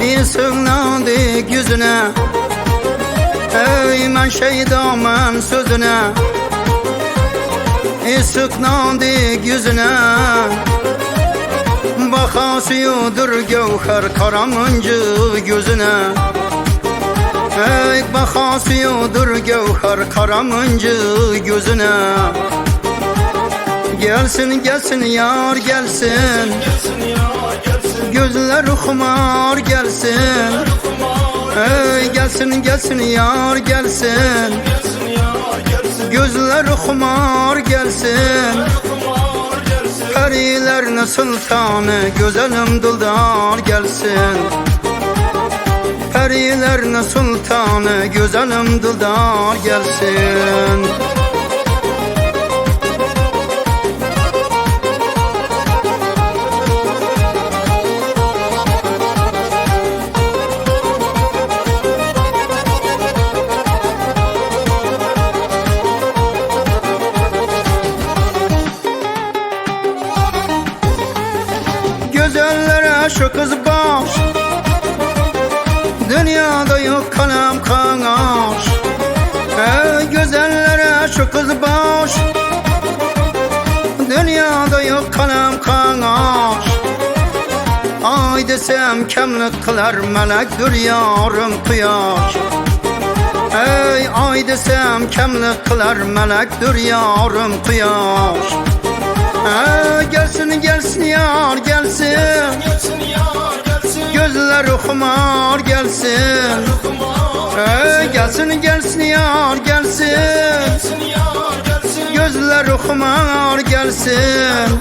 bir sığınandık yüzüne. Ey ben şeydamın sözüne, bir sığınandık yüzüne. Bakasıyodur gevher karamıncı gözüne. Ey bakasıyodur gevher karamıncı gözüne. Gelsin gelsin yar gelsin, gözler xumar gelsin. Ey gelsin gelsin yar gelsin, gözler xumar gelsin. Perilerin sultanı güzelim Dildar gelsin. Perilerin sultanı güzelim Dildar gelsin. Gözellere şu kız baş, dünyada yok kalem kanaş. Ey gözellere şu kız baş, dünyada yok kalem kanaş. Ay desem kemlik kılar melektir yarım kıyaş. Ey ay desem kemlik kılar melektir yarım kıyaş. Gelsin gelsin yar gelsin, gözler xumar gelsin. Gelsin gelsin yar gelsin, gözler xumar gelsin.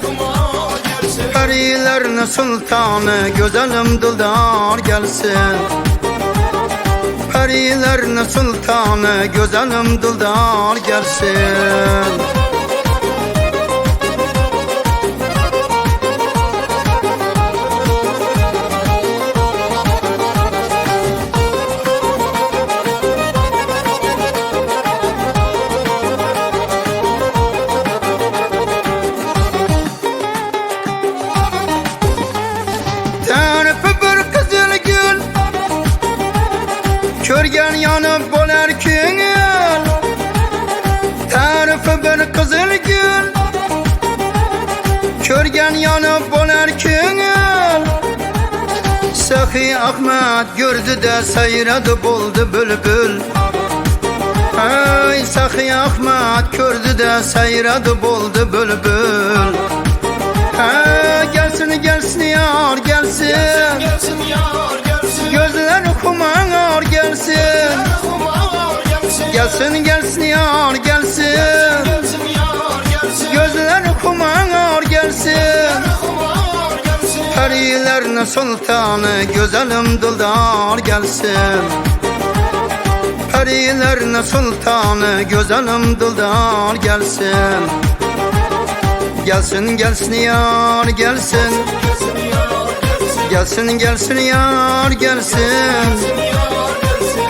Perilerin sultanı güzelim Dildar gelsin. Perilerin sultanı güzelim Dildar gelsin. Körgen yanıp bolar köngül, tarifi bir kızıl gül. Körgen yanıp bolar köngül, Sahi Ahmet gördü de sayradı buldu bülbül. Ey Sahi Ahmet gördü de sayradı buldu bülbül. Gelsin gelsin yar gelsin, gözler xumar gelsin. Gelsin gelsin yar gelsin, gözler xumar gelsin. Perilerin sultanı güzelim Dildar gelsin. Perilerin sultanı güzelim Dildar gelsin. Gelsin gelsin yar gelsin, gelsin gelsin yar gelsin.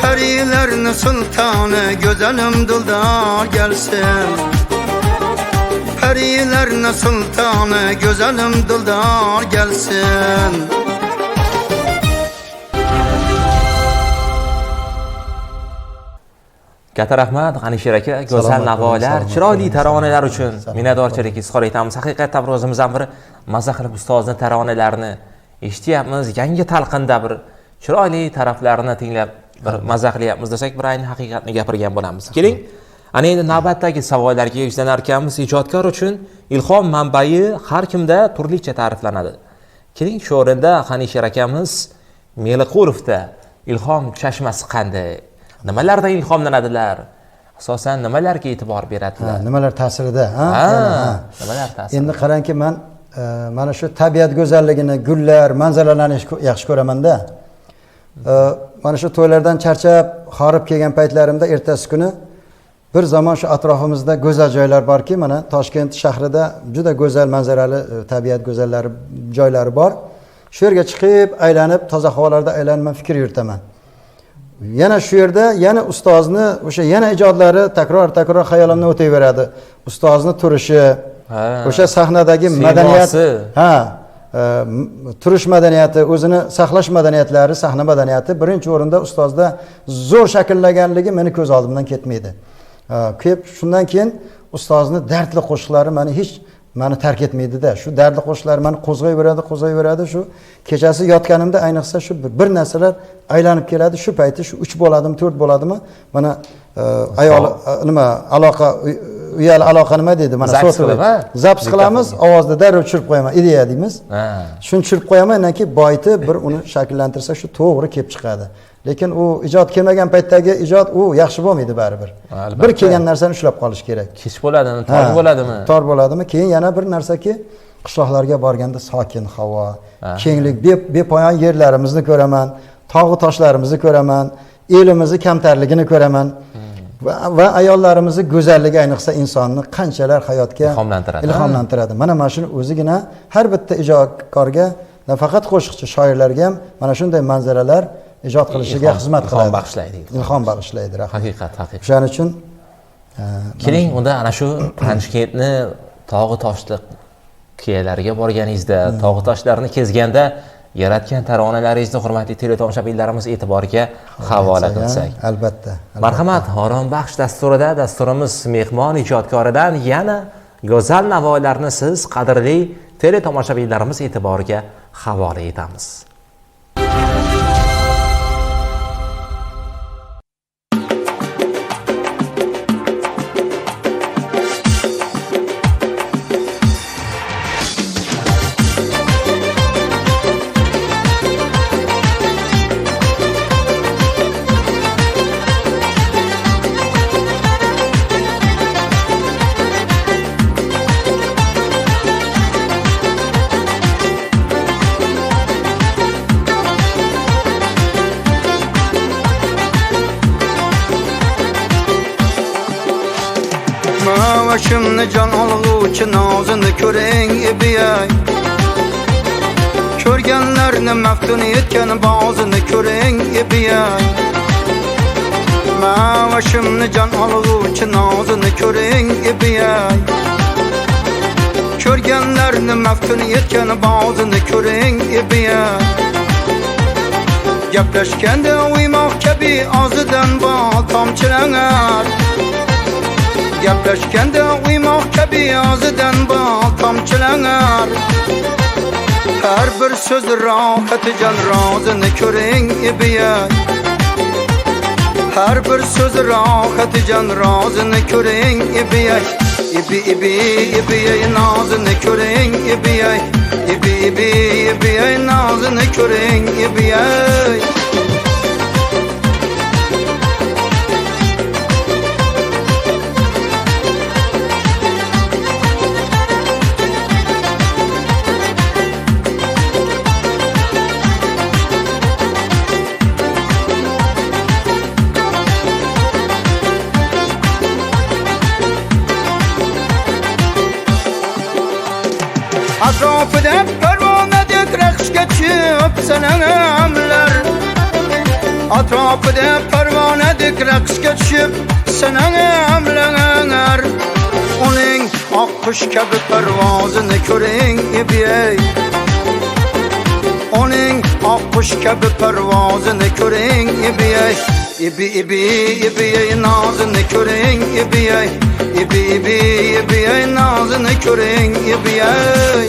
Perilerin sultanı güzelim Dildar gelsin. Perilerin sultanı güzelim Dildar gelsin. Katta rahmat G'anisher aka, go'zal navolar, chiroyli taronalar uchun minnatdorchilik izhor etamiz. Haqiqatdan bir o'zimizdan bir mazza qilib ustozni taronalarini eshityapmiz. Yangi talqinda bir chiroyli taraflarini tinglab bir mazza qilyapmiz desak, bir ayni haqiqatni gapirgan bo'lamiz. Keling, ana endi navbatdagi savollarga yuzlanar ekanmiz. Ijodkor uchun ilhom manbai har kimda turlicha ta'riflanadi. Keling, shu o'rinda G'anisher akamiz Meliqulovda ilhom chashmasi qanday? Nimalardan ilhomlanadilar? Asosan nimalarga e'tibor beradilar? Nimalar ta'sirida? Nimalar ta'sirida? Endi qarangki, men mana shu tabiat go'zalligini, gullar, manzaralarni yaxshi ko'raman-da. Mana shu to'ylardan charchab, xorib kelgan paytlarimda ertasi kuni bir zamon shu atrofimizda go'zal joylar borki, mana Toshkent shahrida juda go'zal manzarali tabiat go'zallari joylari bor. Shu yerga chiqib, aylanib, toza havolarda aylanib fikr yuritaman. Yana shu yerda yana ustozni o'sha yana ijodlari takror xayolimdan o'taveradi. Ustozni turishi, o'sha sahnadagi madaniyat, turish madaniyati, o'zini saqlash madaniyatlari, sahna madaniyati birinchi o'rinda ustozda zo'r shakllanganligi meni ko'z oldimdan ketmaydi. Shundan keyin ustozni dardli qo'shiqlari meni tark etmaydi-da. Shu dardli qo'shiqlar meni qo'zg'ayveradi. Shu kechasi yotganimda ayniqsa shu bir narsalar aylanib keladi. Shu payti shu 3 bo'ladimi, 4 bo'ladimi? Mana ayol nima aloqa, uyali aloqa nima deydi? Mana zaps qilamiz, ovozni darrov tushirib qo'yaman, ideya deymiz. Shuni tushirib qo'yaman, undan boyti bir uni shakllantirsa shu to'g'ri kelib chiqadi. Lekin u ijod kelmagan paytdagi ijod u yaxshi bo'lmaydi baribir. Bir kelgan narsani ushlab qolish kerak. Kech bo'ladimi, tor bo'ladimi? Tor bo'ladimi? Keyin yana bir narsaki, qishloqlarga borganda sokin havo, kenglik, bepoyon yerlarimizni ko'raman, tog' toshlarimizni ko'raman, elimizni kamtarligini ko'raman. Va ayollarimizni go'zalligi ayniqsa insonni qanchalar hayotga ilhomlantiradi. Mana shuni o'zigina har bitta ijodkorga, nafaqat qo'shiqchi, shoirlarga ham mana shunday manzaralar ijod qilishiga xizmat qiladi. Ilhom bag'ishlaydi. Haqiqat. Shuning uchun keling, unda ana shu Toshkentni tog'i toshliq kiyalariga borganingizda, tog'i toshlarni kezganda yaratgan taronalaringizni hurmatli teletomoshabinlarimiz e'tiboriga havola qilsak. Albatta. Marhamat, Orombaxsh dasturida dasturimiz mehmon ijodkoridan yana go'zal navolarni siz qadrli teletomoshabinlarimiz e'tiboriga havola etamiz. Başımni can olg'uvchi nozini ko'ring ebiyay. Ko'rganlarni maftun etgan bozini ko'ring ebiyay. Başımni can olg'uvchi nozini ko'ring ebiyay. Ko'rganlarni maftun etgan bozini ko'ring ebiyay. Gaplashganda uymoq kabi og'zidan bol tomchilanar. Gaplashganda uymoq kabi og'zidan bol tomchilanar. Har bir so'z rohati jon rozini ko'ring ebiyay. Har bir so'z rohati jon rozini ko'ring ebiyay. Ebiyay nozini ko'ring ebiyay. Ebiyay nozini ko'ring ebiyay. Atrofida parvonadek raqsga tushib sanamlar. Atrofida parvonadek raqsga tushib sanamlanar. Uning oq qush kabi parvozini ko'ring ibey. Uning oq qush kabi parvozini ko'ring ibey. Ibi ibi ibi nozini ko'ring ibey. Ibi ibi ibi nozini ko'ring ibey.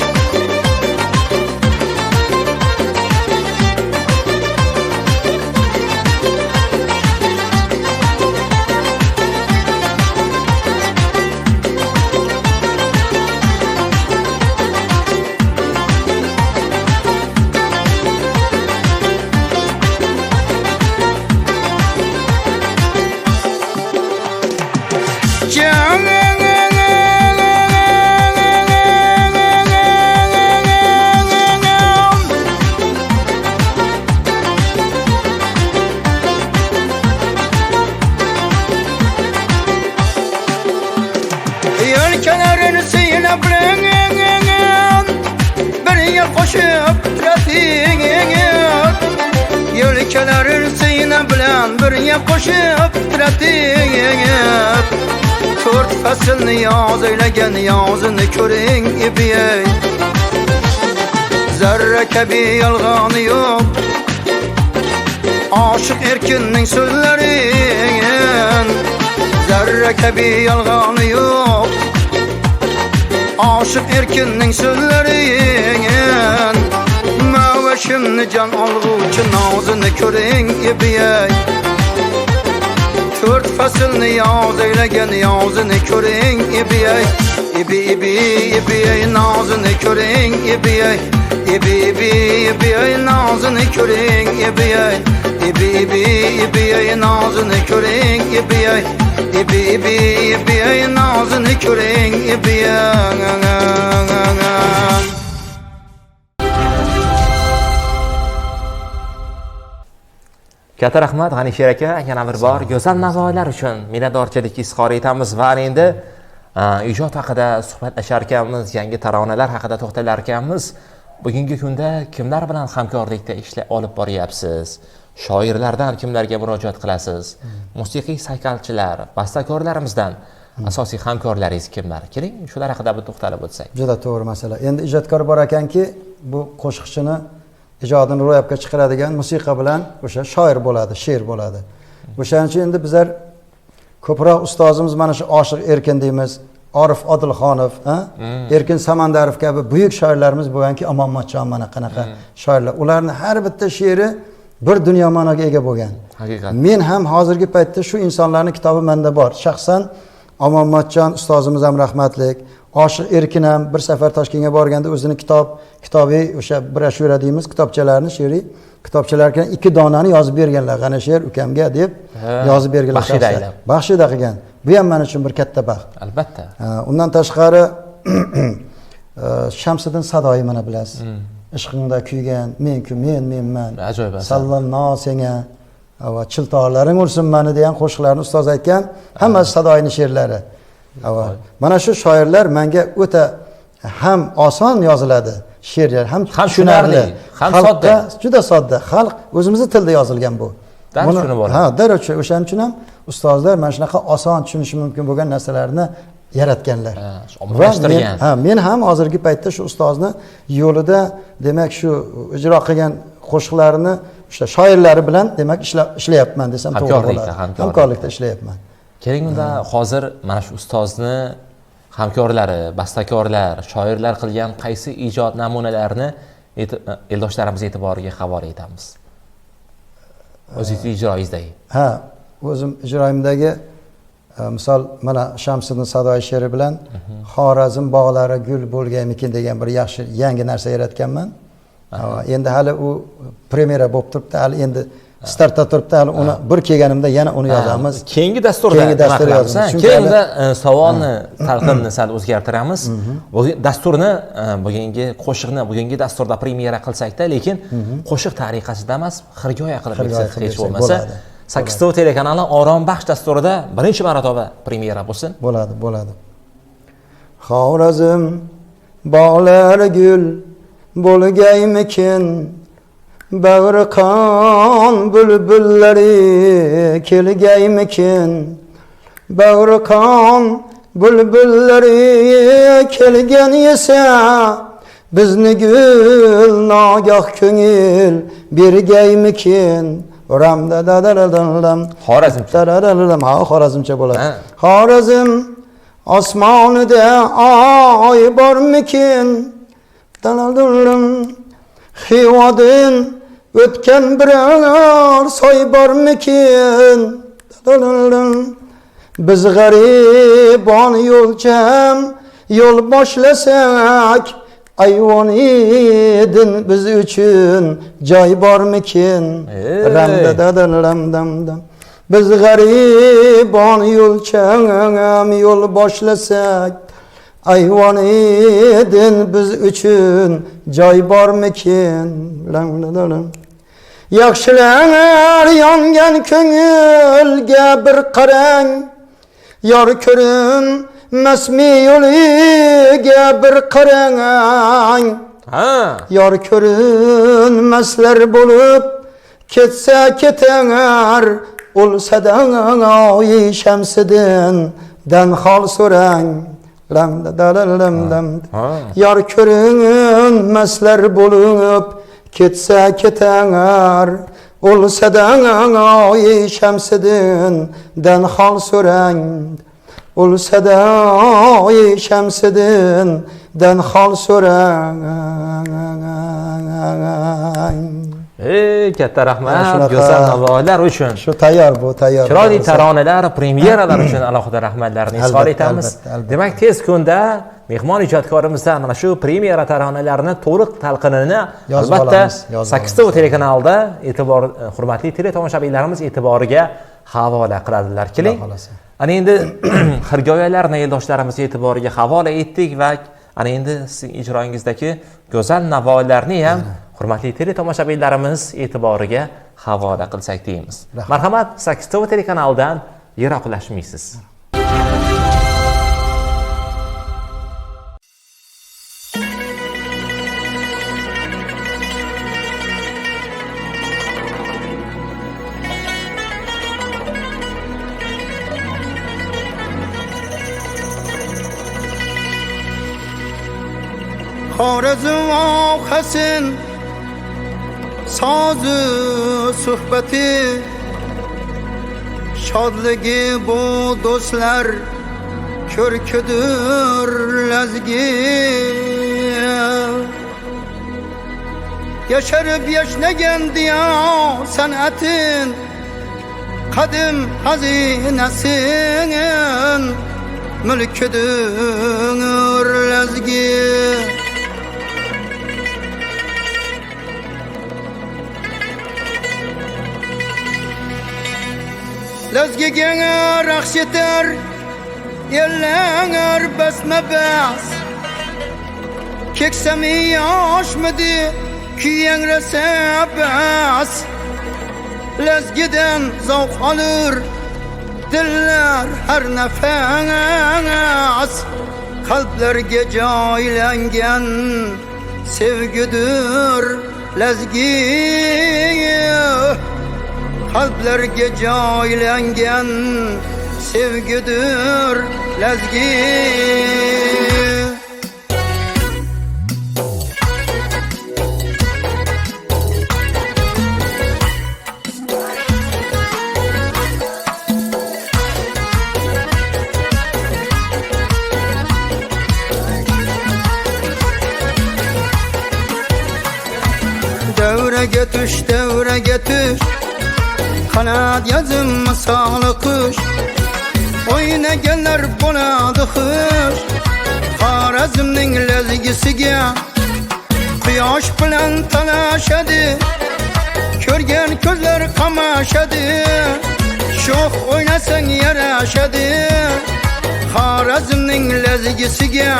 Yelkelerini sıyına bırakın, birine koşup trafiğin. Yelkelerini sıyına bilen, birine koşup trafiğin. Dört faslını yaz eyleyen yazını körün ibey. Zerre kebi yalganı yok, aşık erkinin sözlerin. Zerre kebi yalganı yok, aşık erkinin sözlerin. Meveşimni can alğuçu nazını körün ibey. Dört faslını yaz eyleyen yazını körün ibey. İbi ibi ibi nazını körün ibey. İbi ibi ibi nazını körün ibey. İbi ibi ibi nazını körün ibey. İbi ibi ibi nazını körün ibey. Katta rahmat G'anisher aka, yana bir bor go'zal navoiylar uchun minnatdorchilik izhor etamiz va endi ijod haqida suhbatlashar ekanmiz, yangi taronalar haqida to'xtalar ekanmiz. Bugungi kunda kimlar bilan hamkorlikda ishlar olib boryapsiz? Shoirlardan kimlarga murojaat qilasiz? Musiqiy saykalchilar, bastakorlarimizdan asosiy hamkorlaringiz kimlar? Keling, shular haqida bir to'xtalib o'tsak. Juda to'g'ri masala. Endi ijodkor bor ekanki, bu qo'shiqchini ijodini ro'yobga chiqaradigan musiqa bilan o'sha shoir bo'ladi, she'r bo'ladi. O'shaning uchun endi bizlar ko'proq ustozimiz mana shu Oshiq Erkin deymiz, Orif Odilxonov, Erkin Samandarov kabi buyuk shoirlarimiz bo'lganki, Amonmatjon mana qanaqa shoirlar. Ularning har bitta she'ri bir dunyo ma'noga ega bo'lgan. Haqiqat. Men ham hozirgi paytda shu insonlarning kitobi menda bor. Shaxsan Amonmatjon ustozimiz ham rahmatlik, Oshiq Erkin ham bir safar Toshkentga borganda o'zini kitobiy o'sha broshura deymiz, kitobchalarni, she'riy kitobchalarga 2 donani yozib berganlar. G'anisher ukamga deb yozib berganlar. Baxshida qilgan. Bu ham men uchun bir katta baxt. Albatta. Undan tashqari Shamsiddin Sadoyi mana bilasiz. Ishqingda kuygan, men-ku menman. Ajoyib. Sallanno senga va chiltoqlaring ursin meni degan qo'shiqlarni ustoz aytgan. Hammasi Sadoyining she'rlari. Mana shu shoirlar menga o'ta ham oson yoziladi she'rlar, ham tushunarli, ham sodda. Juda sodda. Xalq o'zimizning tilda yozilgan bu. Tushunib oladi. Ha, darrov o'shaning uchun ham ustozlar mana shunaqa oson tushunishi mumkin bo'lgan narsalarni yaratganlar. Men ham hozirgi paytda shu ustozni yo'lida, demak shu ijro qilgan qo'shiqlarini o'sha shoirlari bilan demak ishlayapman desam to'g'ri bo'ladi. Hamkorlikda ishlayapman. Keling, unda hozir mana shu ustozni hamkorlari, bastakorlar, shoirlar qilgan qaysi ijod namunalarini eldoshlarimiz e'tiboriga havola etamiz? O'zingiz ijroingizdagi. Ha, o'zim ijroimdagi misol mana Shamsiddin Sadoyi she'ri bilan Xorazm bog'lari gul bo'lganmikin degan bir yaxshi yangi narsa yaratganman. Endi hali u premyera bo'lib turibdi, hali endi startda turibdi, hali uni bir kelganimda yana uni yozamiz. Keyingi dasturda yozamiz. Keyin unda savolni talqinni sal o'zgartiramiz. Bu dasturni bugungi qo'shiqni bugungi dasturda premyera qilsak-da, lekin qo'shiq tariqasida emas, xirgoya qilib bersak hech bo'lmasa. 8 telekanali Orom baxsh dasturida birinchi marotaba premyera bo'lsin. Bo'ladi. Xorazm bog'lari gul bo'lgaymikin, Bağrı kan bülbülleri kelgeymikin Bağrı kan bülbülleri kelgen ise Bizni gül nagah köngül bir geymikin Ramda da da da da da Xorazmcha. da da da da ha Xorazmcha bo'ladi. Ha. Xorazm osmonida oy bormikin Daladım Xivodin o'tgan biror soy bormikin Daladım Biz g'aribon yo'lcham yo'l boshlasak ayvon edin biz uchun joy bormikin ramdadadam biz g'aribon yo'lcham yo'l boshlasak ayvon edin biz uchun joy bormikin yaxshilar yongan ko'ngilga bir qarang yor ko'rinmasmi yo'liga bir qarang Ha. yor ko'rinmaslar bo'lib ketsa ketangar o'lsadan oy shamsiddin dan hol so'rang yor ko'rinmaslar bo'lib ketsa ketangar o'lsadan oy shamsiddin dan hol so'rang o'lsadan oy shamsiddin dan hol so'rang Katta rahmat shunaqa. go'zal navoiylar uchun. shu tayyor bu tayyor Chiroyli taronalar, premyeralar uchun alohida rahmatlarni izhor Albatta, etamiz. albatta. Demak, tez kunda mehmon ijodkorimizdan mana shu premyera taronalarini to'liq talqinini Yozib albatta olamiz, yozib 8 telekanalda hurmatli teletomoshabinlarimiz e'tiboriga havola qiladilar. Keling. Xudo xolasa. Ana endi xirgoyalarni eldoshlarimiz e'tiboriga havola etdik va ana endi sizning ijroingizdagi go'zal navoiylarni ham hurmatli teletomoshabinlarimiz e'tiboriga havola qilsak deymiz. Marhamat, 8 telekanaldan yiroqlashmaysiz. Xorazm oqasin sozu suhbati shodligi bu do'stlar ko'rkidir lazgi yasharib yashnagan diyor san'atin qadim xazinasin mulkidir lazgi Lazgiga raqs yetar ellar basma bas keksami yoshmidi kuyangrasa bas Lazgidan zavq olur dillar har nafas qalblarga joylangan sevgidir lazgi qalblarga joylangan sevgidir lazgi davraga tush Kanat yazım masalı kuş Oynaganlar bo'ladi xush Xorazmning lazgisiga Quyosh bilan talashadi Ko'rgan ko'zlar qamashadi Sho'x o'ynasang yarashadi Xorazmning lazgisiga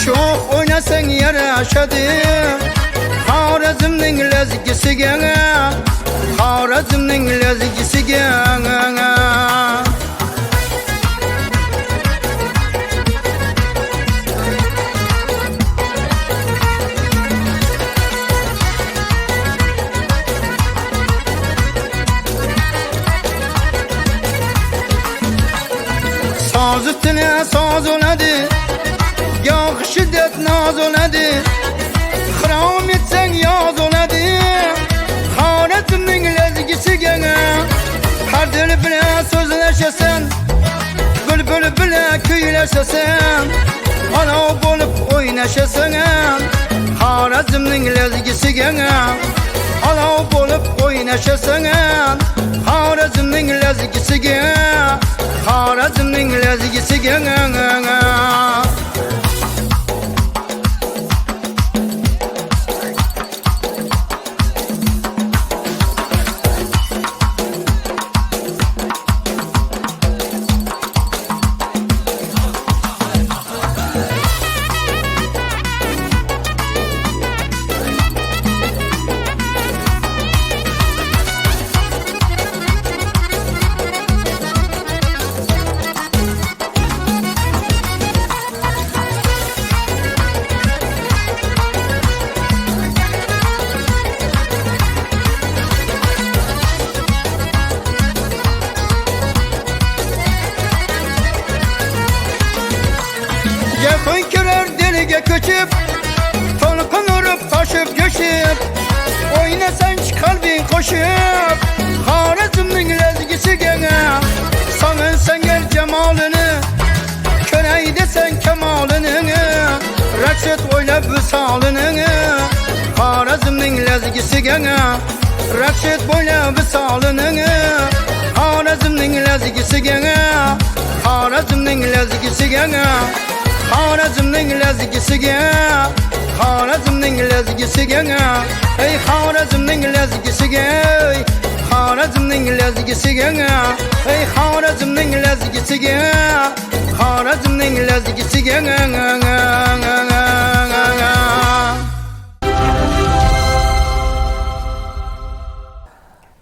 Sho'x o'ynasang yarashadi Xorazmning lazgisiga Xorazmning lazgisiga yoz oladi, goh shiddat noz oladi. Xirom etsang yoz oladi, Xorazmning lazgisiga har dil bilan so'zlashasan, bulbul bilan kuylashasan, olov bo'lib o'ynashasan. Xorazmning lazgisiga olov bo'lib o'ynashasan. Xorazmning lazgisiga, Xorazmning lazgisiga. Yakın kirer deliga ko'chib, to'lqin urib toshib go'shib, o'ynasan qalbing qo'shib, Xorazmning lazgisiga sog'insangar jamolini, ko'ray desang kamolini, Rashid o'ylab visolini. Xorazmning lazgisiga, Rashid o'ylab visolini. Xorazmning lazgisiga, Xorazmning lazgisiga. Xorazmning lazgisiga, Xorazmning lazgisiga. Ey Xorazmning lazgisiga, Xorazmning lazgisiga. Ey Xorazmning lazgisiga, Xorazmning lazgisiga.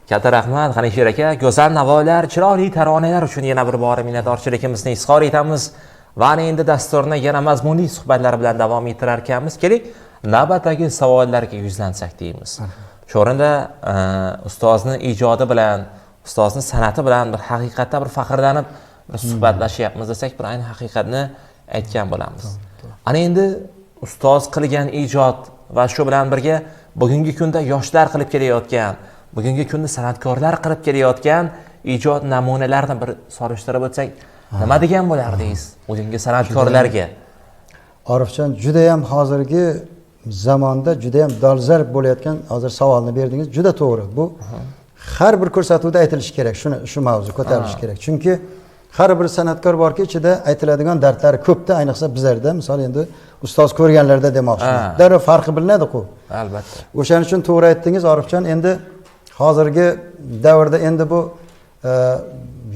Katta rahmat G'anishir aka, go'zal navolar, chiroyli taronalar uchun yana bir bor minnatdorchiligimizni izhor etamiz. Va endi dasturni yana mazmunli suhbatlar bilan davom ettirar ekanmiz. Keling, navbatdagi savollarga yuzlansak deymiz. Shu o'rinda ustozni ijodi bilan, ustozni san'ati bilan bir haqiqatda bir faxrlanib bir suhbatlashyapmiz desak, bir ayni haqiqatni aytgan bo'lamiz. Ana endi ustoz qilgan ijod va shu bilan birga bugungi kunda yoshlar qilib kelayotgan, bugungi kunda san'atkorlar qilib kelayotgan ijod namunalarini bir solishtirib o'tsak, nima degan bo'lardingiz bugungi san'atkorlarga? Orifjon, juda ham hozirgi zamonda juda ham dolzarb bo'layotgan hozir savolni berdingiz. Juda to'g'ri. Bu har bir ko'rsatuvda aytilishi kerak, shu mavzu ko'tarilishi kerak. Chunki har bir san'atkor borki, ichida aytiladigan dardlari ko'pda, ayniqsa bizlarda, misol endi ustoz ko'rganlarda demoqchiman. Darrov farqi bilinadi-ku. Albatta. O'shaning uchun to'g'ri aytdingiz Orifjon. Endi hozirgi davrda endi bu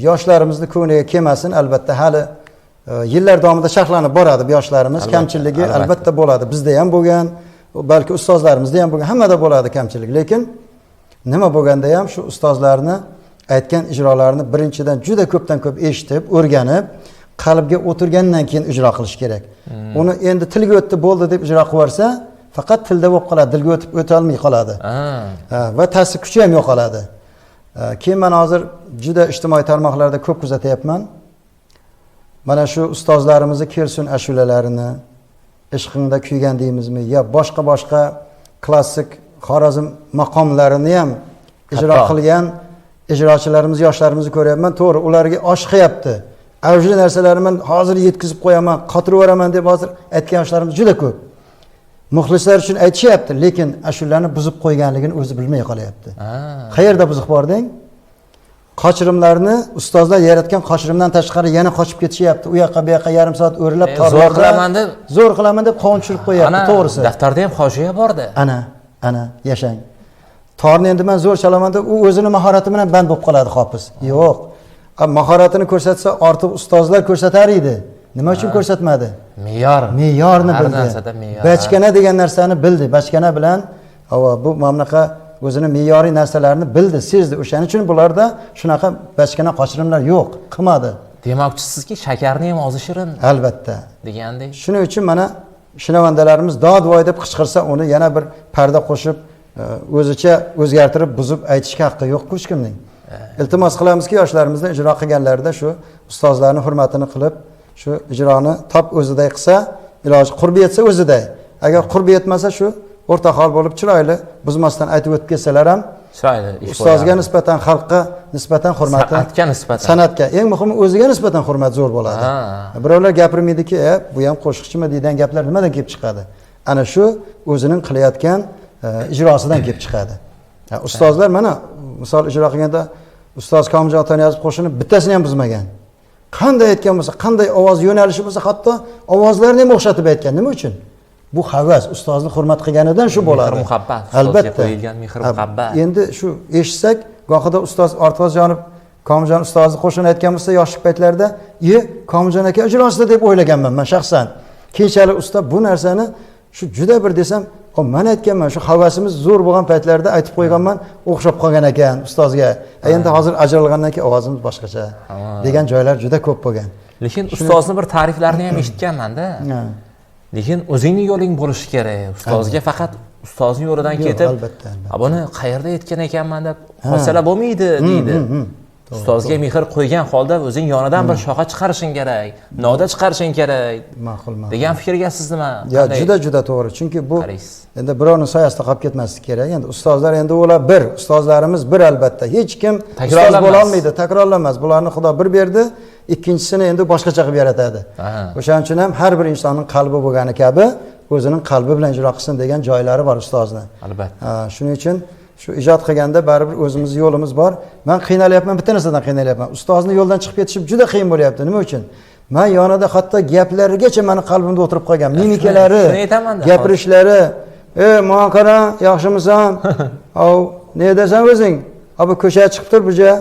yoshlarimizni ko'ngliga kelmasin, albatta hali yillar davomida sharhlanib boradi bu yoshlarimiz. Kamchiligi albatta bo'ladi. Bizda ham bo'lgan, balki ustozlarimizda ham bo'lgan, hammada bo'ladi kamchilik. Lekin nima bo'lganda ham shu ustozlarni aytgan ijrolarini birinchidan juda ko'pdan ko'p eshitib, o'rganib, qalbga o'tirgandan keyin ijro qilish kerak. Uni endi tilga o'tdi, bo'ldi deb ijro qilib yorsa, faqat tilda bo'lib qoladi, dilga o'ta olmay qoladi. Va ta'sir kuchi ham yo'qoladi. Keyin men hozir juda ijtimoiy tarmoqlarda ko'p kuzatyapman. Mana shu ustozlarimizni kelsin ashulalarini, ishqingda kuygan deymizmi, yo boshqa klassik Xorazm maqomlarini ham ijro qilgan ijrochilarimiz, yoshlarimizni ko'ryapman. To'g'ri, ularga osh qilyapti. Avjli narsalarni men hozir yetkazib qo'yaman, qotirib yuboraman deb hozir aytgan yoshlarimiz juda ko'p. Muxlislar uchun aytishyapti, lekin ashullarni buzib qo'yganligini o'zi bilmay qolyapti. Qayerda buzuq bording? Qochirimlarni ustozlar yaratgan qochirimdan tashqari yana qochib ketishyapti. U yoqqa bu yoqqa yarim soat o'rilib, zo'r qilaman deb qovun tushirib qo'yapti, to'g'risi. Daftarda ham hoshiya bordi. Ana, yashang. Torni endi men zo'r chalaman deb u o'zini mahorati bilan band bo'lib qoladi hofiz. Yo'q. Mahoratini ko'rsatsa, ortiq ustozlar ko'rsatar edi. Nima uchun ko'rsatmadi? Me'yorni bildi. Bachkana degan narsani bildi. Bachkana bilan bu mamlaqa o'zini me'yoriy narsalarni bildi, sezdi. O'shaning uchun bularda shunaqa bachkana qochirimlar yo'q, qilmadi. Demoqchisizki, shakarni ham ozi shirin. Albatta. Degandek. Shuning uchun mana shinavandalarimiz dod-voy deb qichqirsa, uni yana bir parda qo'shib, o'zicha o'zgartirib, buzib aytishga haqqi yo'q-ku hech kimning. Iltimos qilamizki, yoshlarimizni ijro qilganlarida shu ustozlarning hurmatini qilib, shu ijroni top o'ziday qilsa, iloji qurbi yetsa o'ziday. Agar qurbi yetmasa shu o'rta hol bo'lib chiroyli buzmasdan aytib o'tib ketsalar ham chiroyli ish ustozga nisbatan, xalqqa nisbatan hurmati, san'atga nisbatan, san'atga, eng muhimi o'ziga nisbatan hurmat zo'r bo'ladi. Birovlar gapirmaydiki, bu ham qo'shiqchimi degan gaplar nimadan kelib chiqadi? Ana shu o'zining qilayotgan ijrosidan kelib chiqadi. Ustozlar mana misol ijro qilganda ustoz Komiljon Otaniyozov qo'shini bittasini ham buzmagan. Qanday aytgan bo'lsa, qanday ovoz yo'nalishi bo'lsa, hatto ovozlarni ham o'xshatib aytgan. Nima uchun? Bu havas, ustozni hurmat qilganidan shu bo'ladi. Mehr muhabbat, albatta qo'yilgan mehr muhabbat. Endi shu eshitsak, gohida ustoz Ortiqxo'jajonov Komiljon ustozni qo'shini aytgan bo'lsa, yoshlik paytlarida, Komiljon aka ijrosida deb o'ylaganman men shaxsan. Keyinchalik usta bu narsani shu juda bir desam, men aytganman, shu havasimiz zo'r bo'lgan paytlarda aytib qo'yganman, o'xshab qolgan ekan ustozga. Endi hozir ajralgandan keyin ovozimiz boshqacha degan joylar juda ko'p bo'lgan. Lekin ustozni bir ta'riflarini ham eshitganman-da. Lekin o'zingning yo'ling bo'lishi kerak. Ustozga faqat ustozning yo'lidan ketib, albatta. buni qayerda aytgan ekanman deb hosila bo'lmaydi deydi. Ustozga mehr qo'ygan holda o'zing yonidan bir shoxa chiqarishing kerak, noda chiqarishing kerak. Ma'qul. Degan fikrga siz nima? Juda to'g'ri. Chunki bu endi birovning soyasida qolib ketmaslik kerak. Endi ustozlar endi ular bir, ustozlarimiz bir albatta. Hech kim ustoz bo'la olmaydi, takrorlanmas. Bularni Xudo bir berdi, ikkinchisini endi boshqacha qilib yaratadi. O'shaning uchun ham har bir insonning qalbi bo'lgani kabi o'zining qalbi bilan ijro qilsin degan joylari bor ustozni. Albatta. Shuning uchun shu ijod qilganda baribir o'zimizning yo'limiz bor. Men qiynalyapman, bitta narsadan qiynalyapman. Ustozni yo'ldan chiqib ketishim juda qiyin bo'lyapti. Nima uchun? Men yonida hatto gaplarigacha meni qalbimda o'tirib qolgan. Mimikalari, gapirishlari, "Menga qara, yaxshimisan? Av, ne desan o'zing? Abi ko'chaga chiqib tur buja.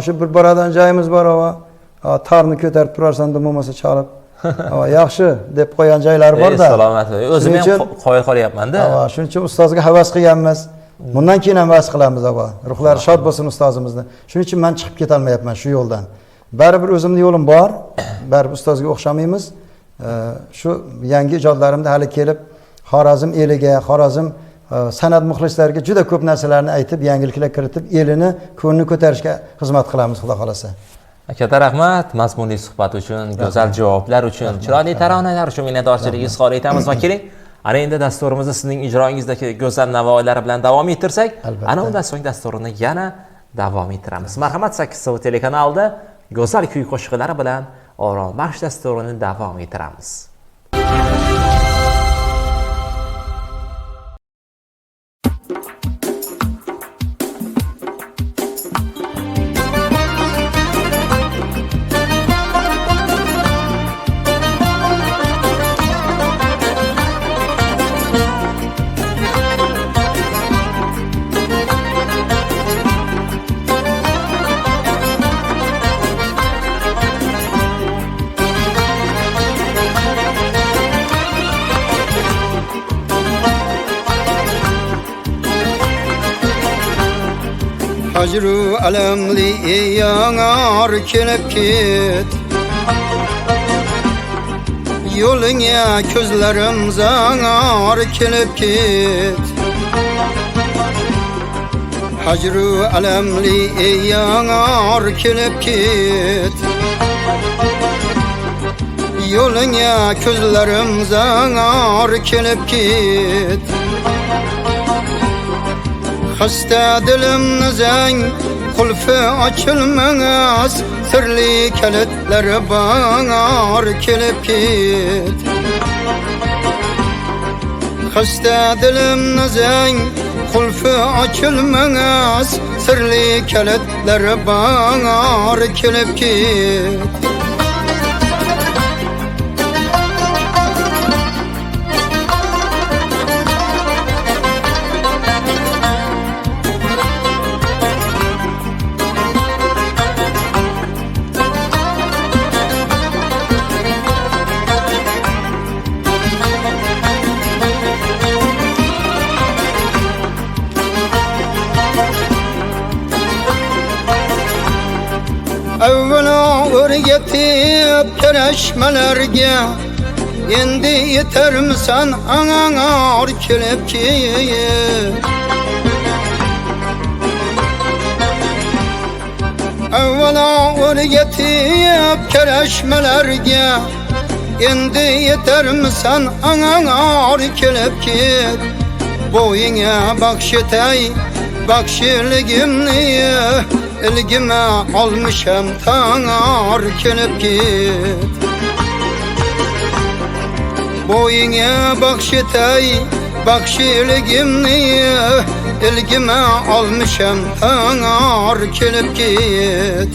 Shu bir boradan joyimiz bor, ava. Tarni ko'tarib turarsan deb bo'lmasa chalib. Yaxshi deb qo'ygan joylari bor-da. Salomat. O'zim ham qoyil qolyapman-da. Shuning uchun ustozga havas qilganmiz. Bundan keyin ham vas qilamiz, ava. Ruhlari shod bo'lsin ustozimizni. Shuning uchun men chiqib keta olmayapman shu yo'ldan. Baribir o'zimning yo'lim bor. Baribir ustozga o'xshamaymiz. Shu yangi ijodlarimda hali kelib Xorazm eliga, Xorazm san'at muxlislariga juda ko'p narsalarni aytib, yangiliklar kiritib, elini ko'nglini ko'tarishga xizmat qilamiz, Xudo xolasa. Katta rahmat mazmunli suhbat uchun, go'zal javoblar uchun, chiroyli taronalar uchun minnatdorchilik izhor etamiz va keling, ana endi dasturimizni sizning ijroingizdagi go'zal navoiylar bilan davom ettirsak, ana undan so'ng dasturni yana davom ettiramiz. Marhamat, 8 telekanalida go'zal kuy qo'shiqlari bilan Orom baxsh dasturini davom ettiramiz. Hacru alemli yanar kelip git Yoluna közlerim zanar kelip git Hacru alemli yanar kelip git Yoluna közlerim zanar kelip git Hasta dilimni zang kulfi açılmaz Sirli kilitleri bağır kelip git Hasta dilimni zang kulfi açılmaz Sirli kilitleri bağır kelip git Evvela öğretip kereşmelerge Endi yeter misan anar kelip ki Evvela o'rgatib karashmalarga endi yetarmisan angar kelib ket bo'yinga baxshetay baxshiligimni ilgime almışam tanar kelip git Boyine bakşitay bakşiligimni ilgime almışam tanar kelip git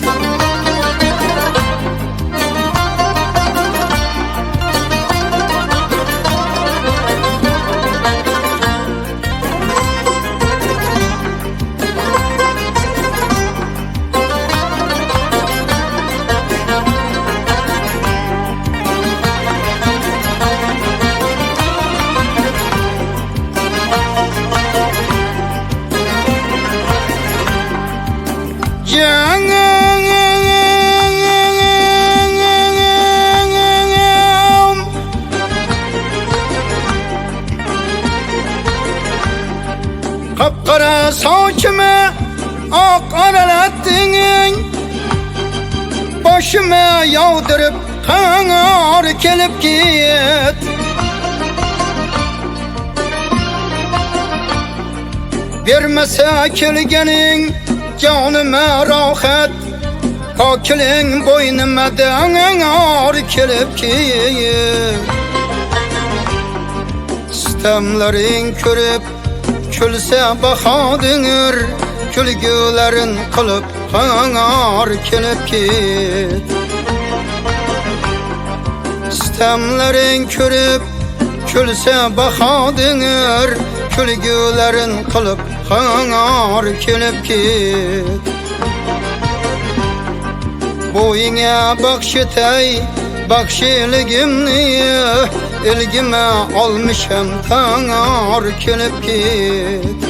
Kapkara saçımı ak aralattın Başıma yağdırıp kanar kelip git Vermese kelgenin canıma rahat Kakilin boynuma danar kelip git Sistemlerin körüp Külse bakadınır Külgülerin kılıp kanar kelip git Sistemlerin körüp Külse bakadınır Külgülerin kılıp kanar kelip git Boyine bakşitay bakşiligimni ilgime almışam tanar kelip git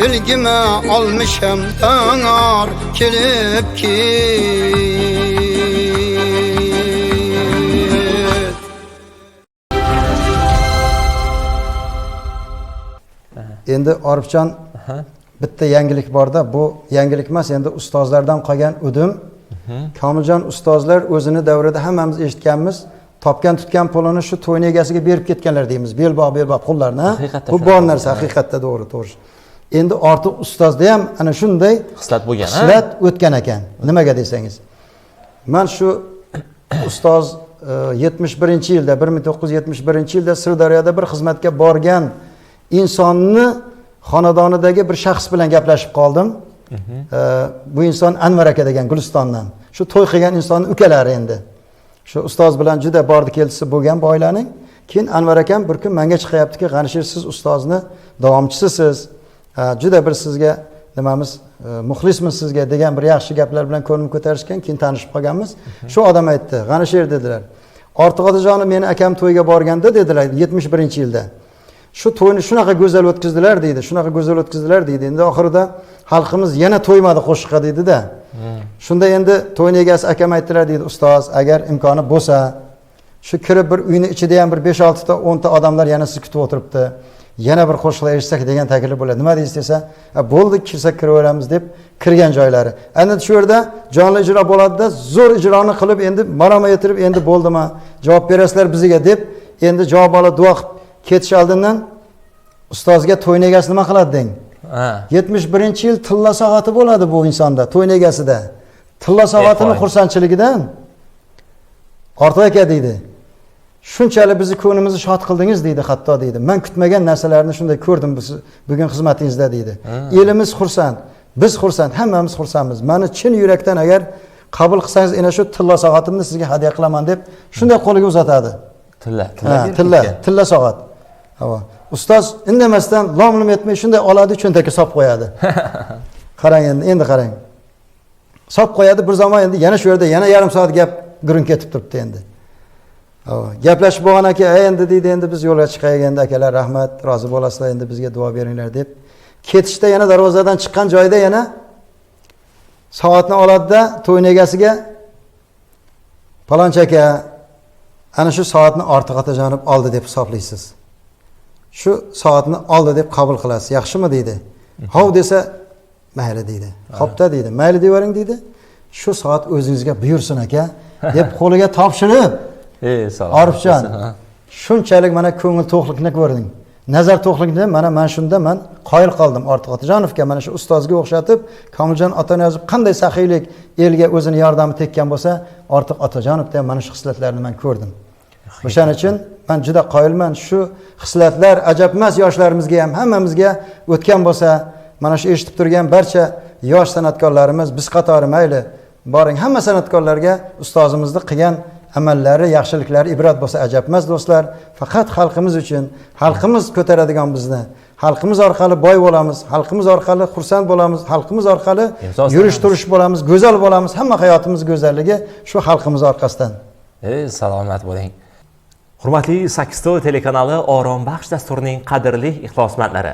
İlgime almışam tanar kelip git Endi Orifjon bitta yangilik borda, bu yangilik emas, endi ustozlardan qolgan udim. Komiljon ustozlar o'zini davrida hammamiz eshitganmiz, topgan tutgan pulini shu to'yni egasiga berib ketganlar deymiz. Belbog' pullarni. Bu bor narsa, haqiqatda to'g'ri. Endi ortiq ustozda ham ana shunday xislat bo'lgan, xislat o'tgan ekan. Nimaga desangiz? Men shu ustoz 71-yilda 1971-yilda Sirdaryoda bir xizmatga borgan insonni xonadonidagi bir shaxs bilan gaplashib qoldim. Bu inson Anvar aka degan Gulistondan. Shu to'y qilgan insonning ukalari endi. Shu ustoz bilan juda bordi keltisi bo'lgan bu oilaning. Keyin Anvar akam bir kun menga chiqyaptiki, "G'anishir, siz ustozni davomchisiz. Juda bir sizga nimamiz muxlismiz sizga" degan bir yaxshi gaplar bilan ko'nglim ko'tarishgan, keyin tanishib qolganmiz. Shu odam aytdi, "G'anishir" dedilar. "Ortiq otajonim meni akam to'yga borganda" dedilar 71-yilda. Shu to'yni shunaqa go'zal o'tkazdilar deydi, shunaqa go'zal o'tkazdilar deydi. Endi oxirida xalqimiz yana to'ymadi qo'shiqqa deydi-da. Shunda endi to'yni egasi akam aytdilar deydi, "Ustoz, agar imkoni bo'lsa, shu kirib bir uyni ichida ham bir 5-6 ta 10 ta odamlar yana sizni kutib o'tiribdi. Yana bir qo'shiqlar eshitsak degan taklif bo'ladi. Nima deysiz?" desa, "Bo'ldi, kirsak kiraveramiz" deb kirgan joylari. Endi shu yerda jonli ijro bo'ladi-da, zo'r ijroni qilib endi marama yetirib, endi bo'ldimi, javob berasizlar bizga deb endi javob olib duo qilib ketish oldindan ustozga to'yni egasi nima qiladi deng. 71-yil tilla soati bo'ladi bu insonda, to'yni egasida. Tilla soatini xursandchiligidan Ortiq aka deydi. "Shunchalik bizni ko'nglimizni shod qildingiz" deydi, hatto deydi. "Men kutmagan narsalarni shunday ko'rdim bugun xizmatingizda" deydi. "Elimiz xursand, biz xursand, hammamiz xursandmiz. Meni chin yurakdan agar qabul qilsangiz, ana shu tilla soatimni sizga hadya qilaman" deb shunday qo'liga uzatadi. Tilla soat. Ustoz indamasdan lom-lum etmay shunday oladi, cho'ntakka solib qo'yadi. Qarang endi qarang. Solib qo'yadi, bir zaman endi yana shu yerda yana yarim soat gap gurung ketib turibdi endi. Gaplashib bo'lgan aka, endi deydi, endi biz yo'lga chiqaylik endi akalar, rahmat, rozi bo'lasizlar, endi bizga duo beringlar deb ketishda yana darvozadan chiqqan joyda yana soatni oladi-da, to'yni egasiga, "Palonchi aka, ana shu soatni Ortiq otajonim oldi deb hisoblaysiz. Shu soatni oldi deb qabul qilasiz. Yaxshimi?" deydi. "Hov" desa, mayli deydi. Xo'pda deydi, mayli deyavering deydi. Shu soat o'zingizga buyursin aka deb qo'liga topshirib, Salom. Orifjon, shunchalik mana ko'ngil to'qlikni ko'rding. Nazar to'qlikni mana shunda men qoyil qoldim Ortiq Otajonovga, mana shu ustozga o'xshatib, Komiljon Otaniyozov qanday saxiylik elga o'zini yordami tekkan bo'lsa, Ortiq Otajonovda mana shu xislatlarni men ko'rdim. O'shaning uchun men juda qoyilman. Shu xislatlar ajab emas yoshlarimizga ham, hammamizga o'tgan bo'lsa, mana shu eshitib turgan barcha yosh san'atkorlarimiz biz qatori mayli, boring hamma san'atkorlarga ustozimizni qilgan amallari, yaxshiliklari ibrat bo'lsa ajab emas do'stlar. Faqat xalqimiz uchun, xalqimiz ko'taradigan bizni, xalqimiz orqali boy bo'lamiz, xalqimiz orqali xursand bo'lamiz, xalqimiz orqali yurish turish bo'lamiz, go'zal bo'lamiz. Hamma hayotimiz go'zalligi shu xalqimiz orqasidan. Salomat bo'ling. Hurmatli Sakkisto telekanali Orombaxsh dasturining qadrli ixlosmandlari,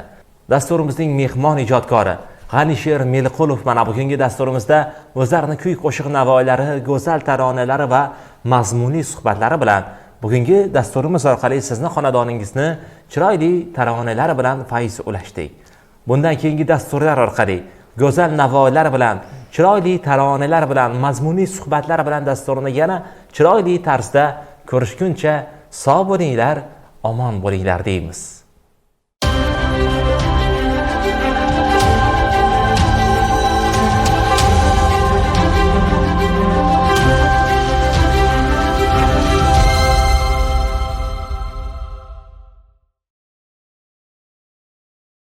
dasturimizning mehmon ijodkori G'anisher Meliqulov mana bugungi dasturimizda o'zlarining kuy qo'shiq navoilari, go'zal taronalari va mazmunli suhbatlari bilan bugungi dasturimiz orqali sizni xonadoningizni chiroyli taronalar bilan fayz ulashdik. Bundan keyingi dasturlar orqali go'zal navoilar bilan, chiroyli taronalar bilan, mazmunli suhbatlar bilan dasturini yana chiroyli tarzda ko'rishguncha sog' bo'linglar, omon bo'linglar deymiz.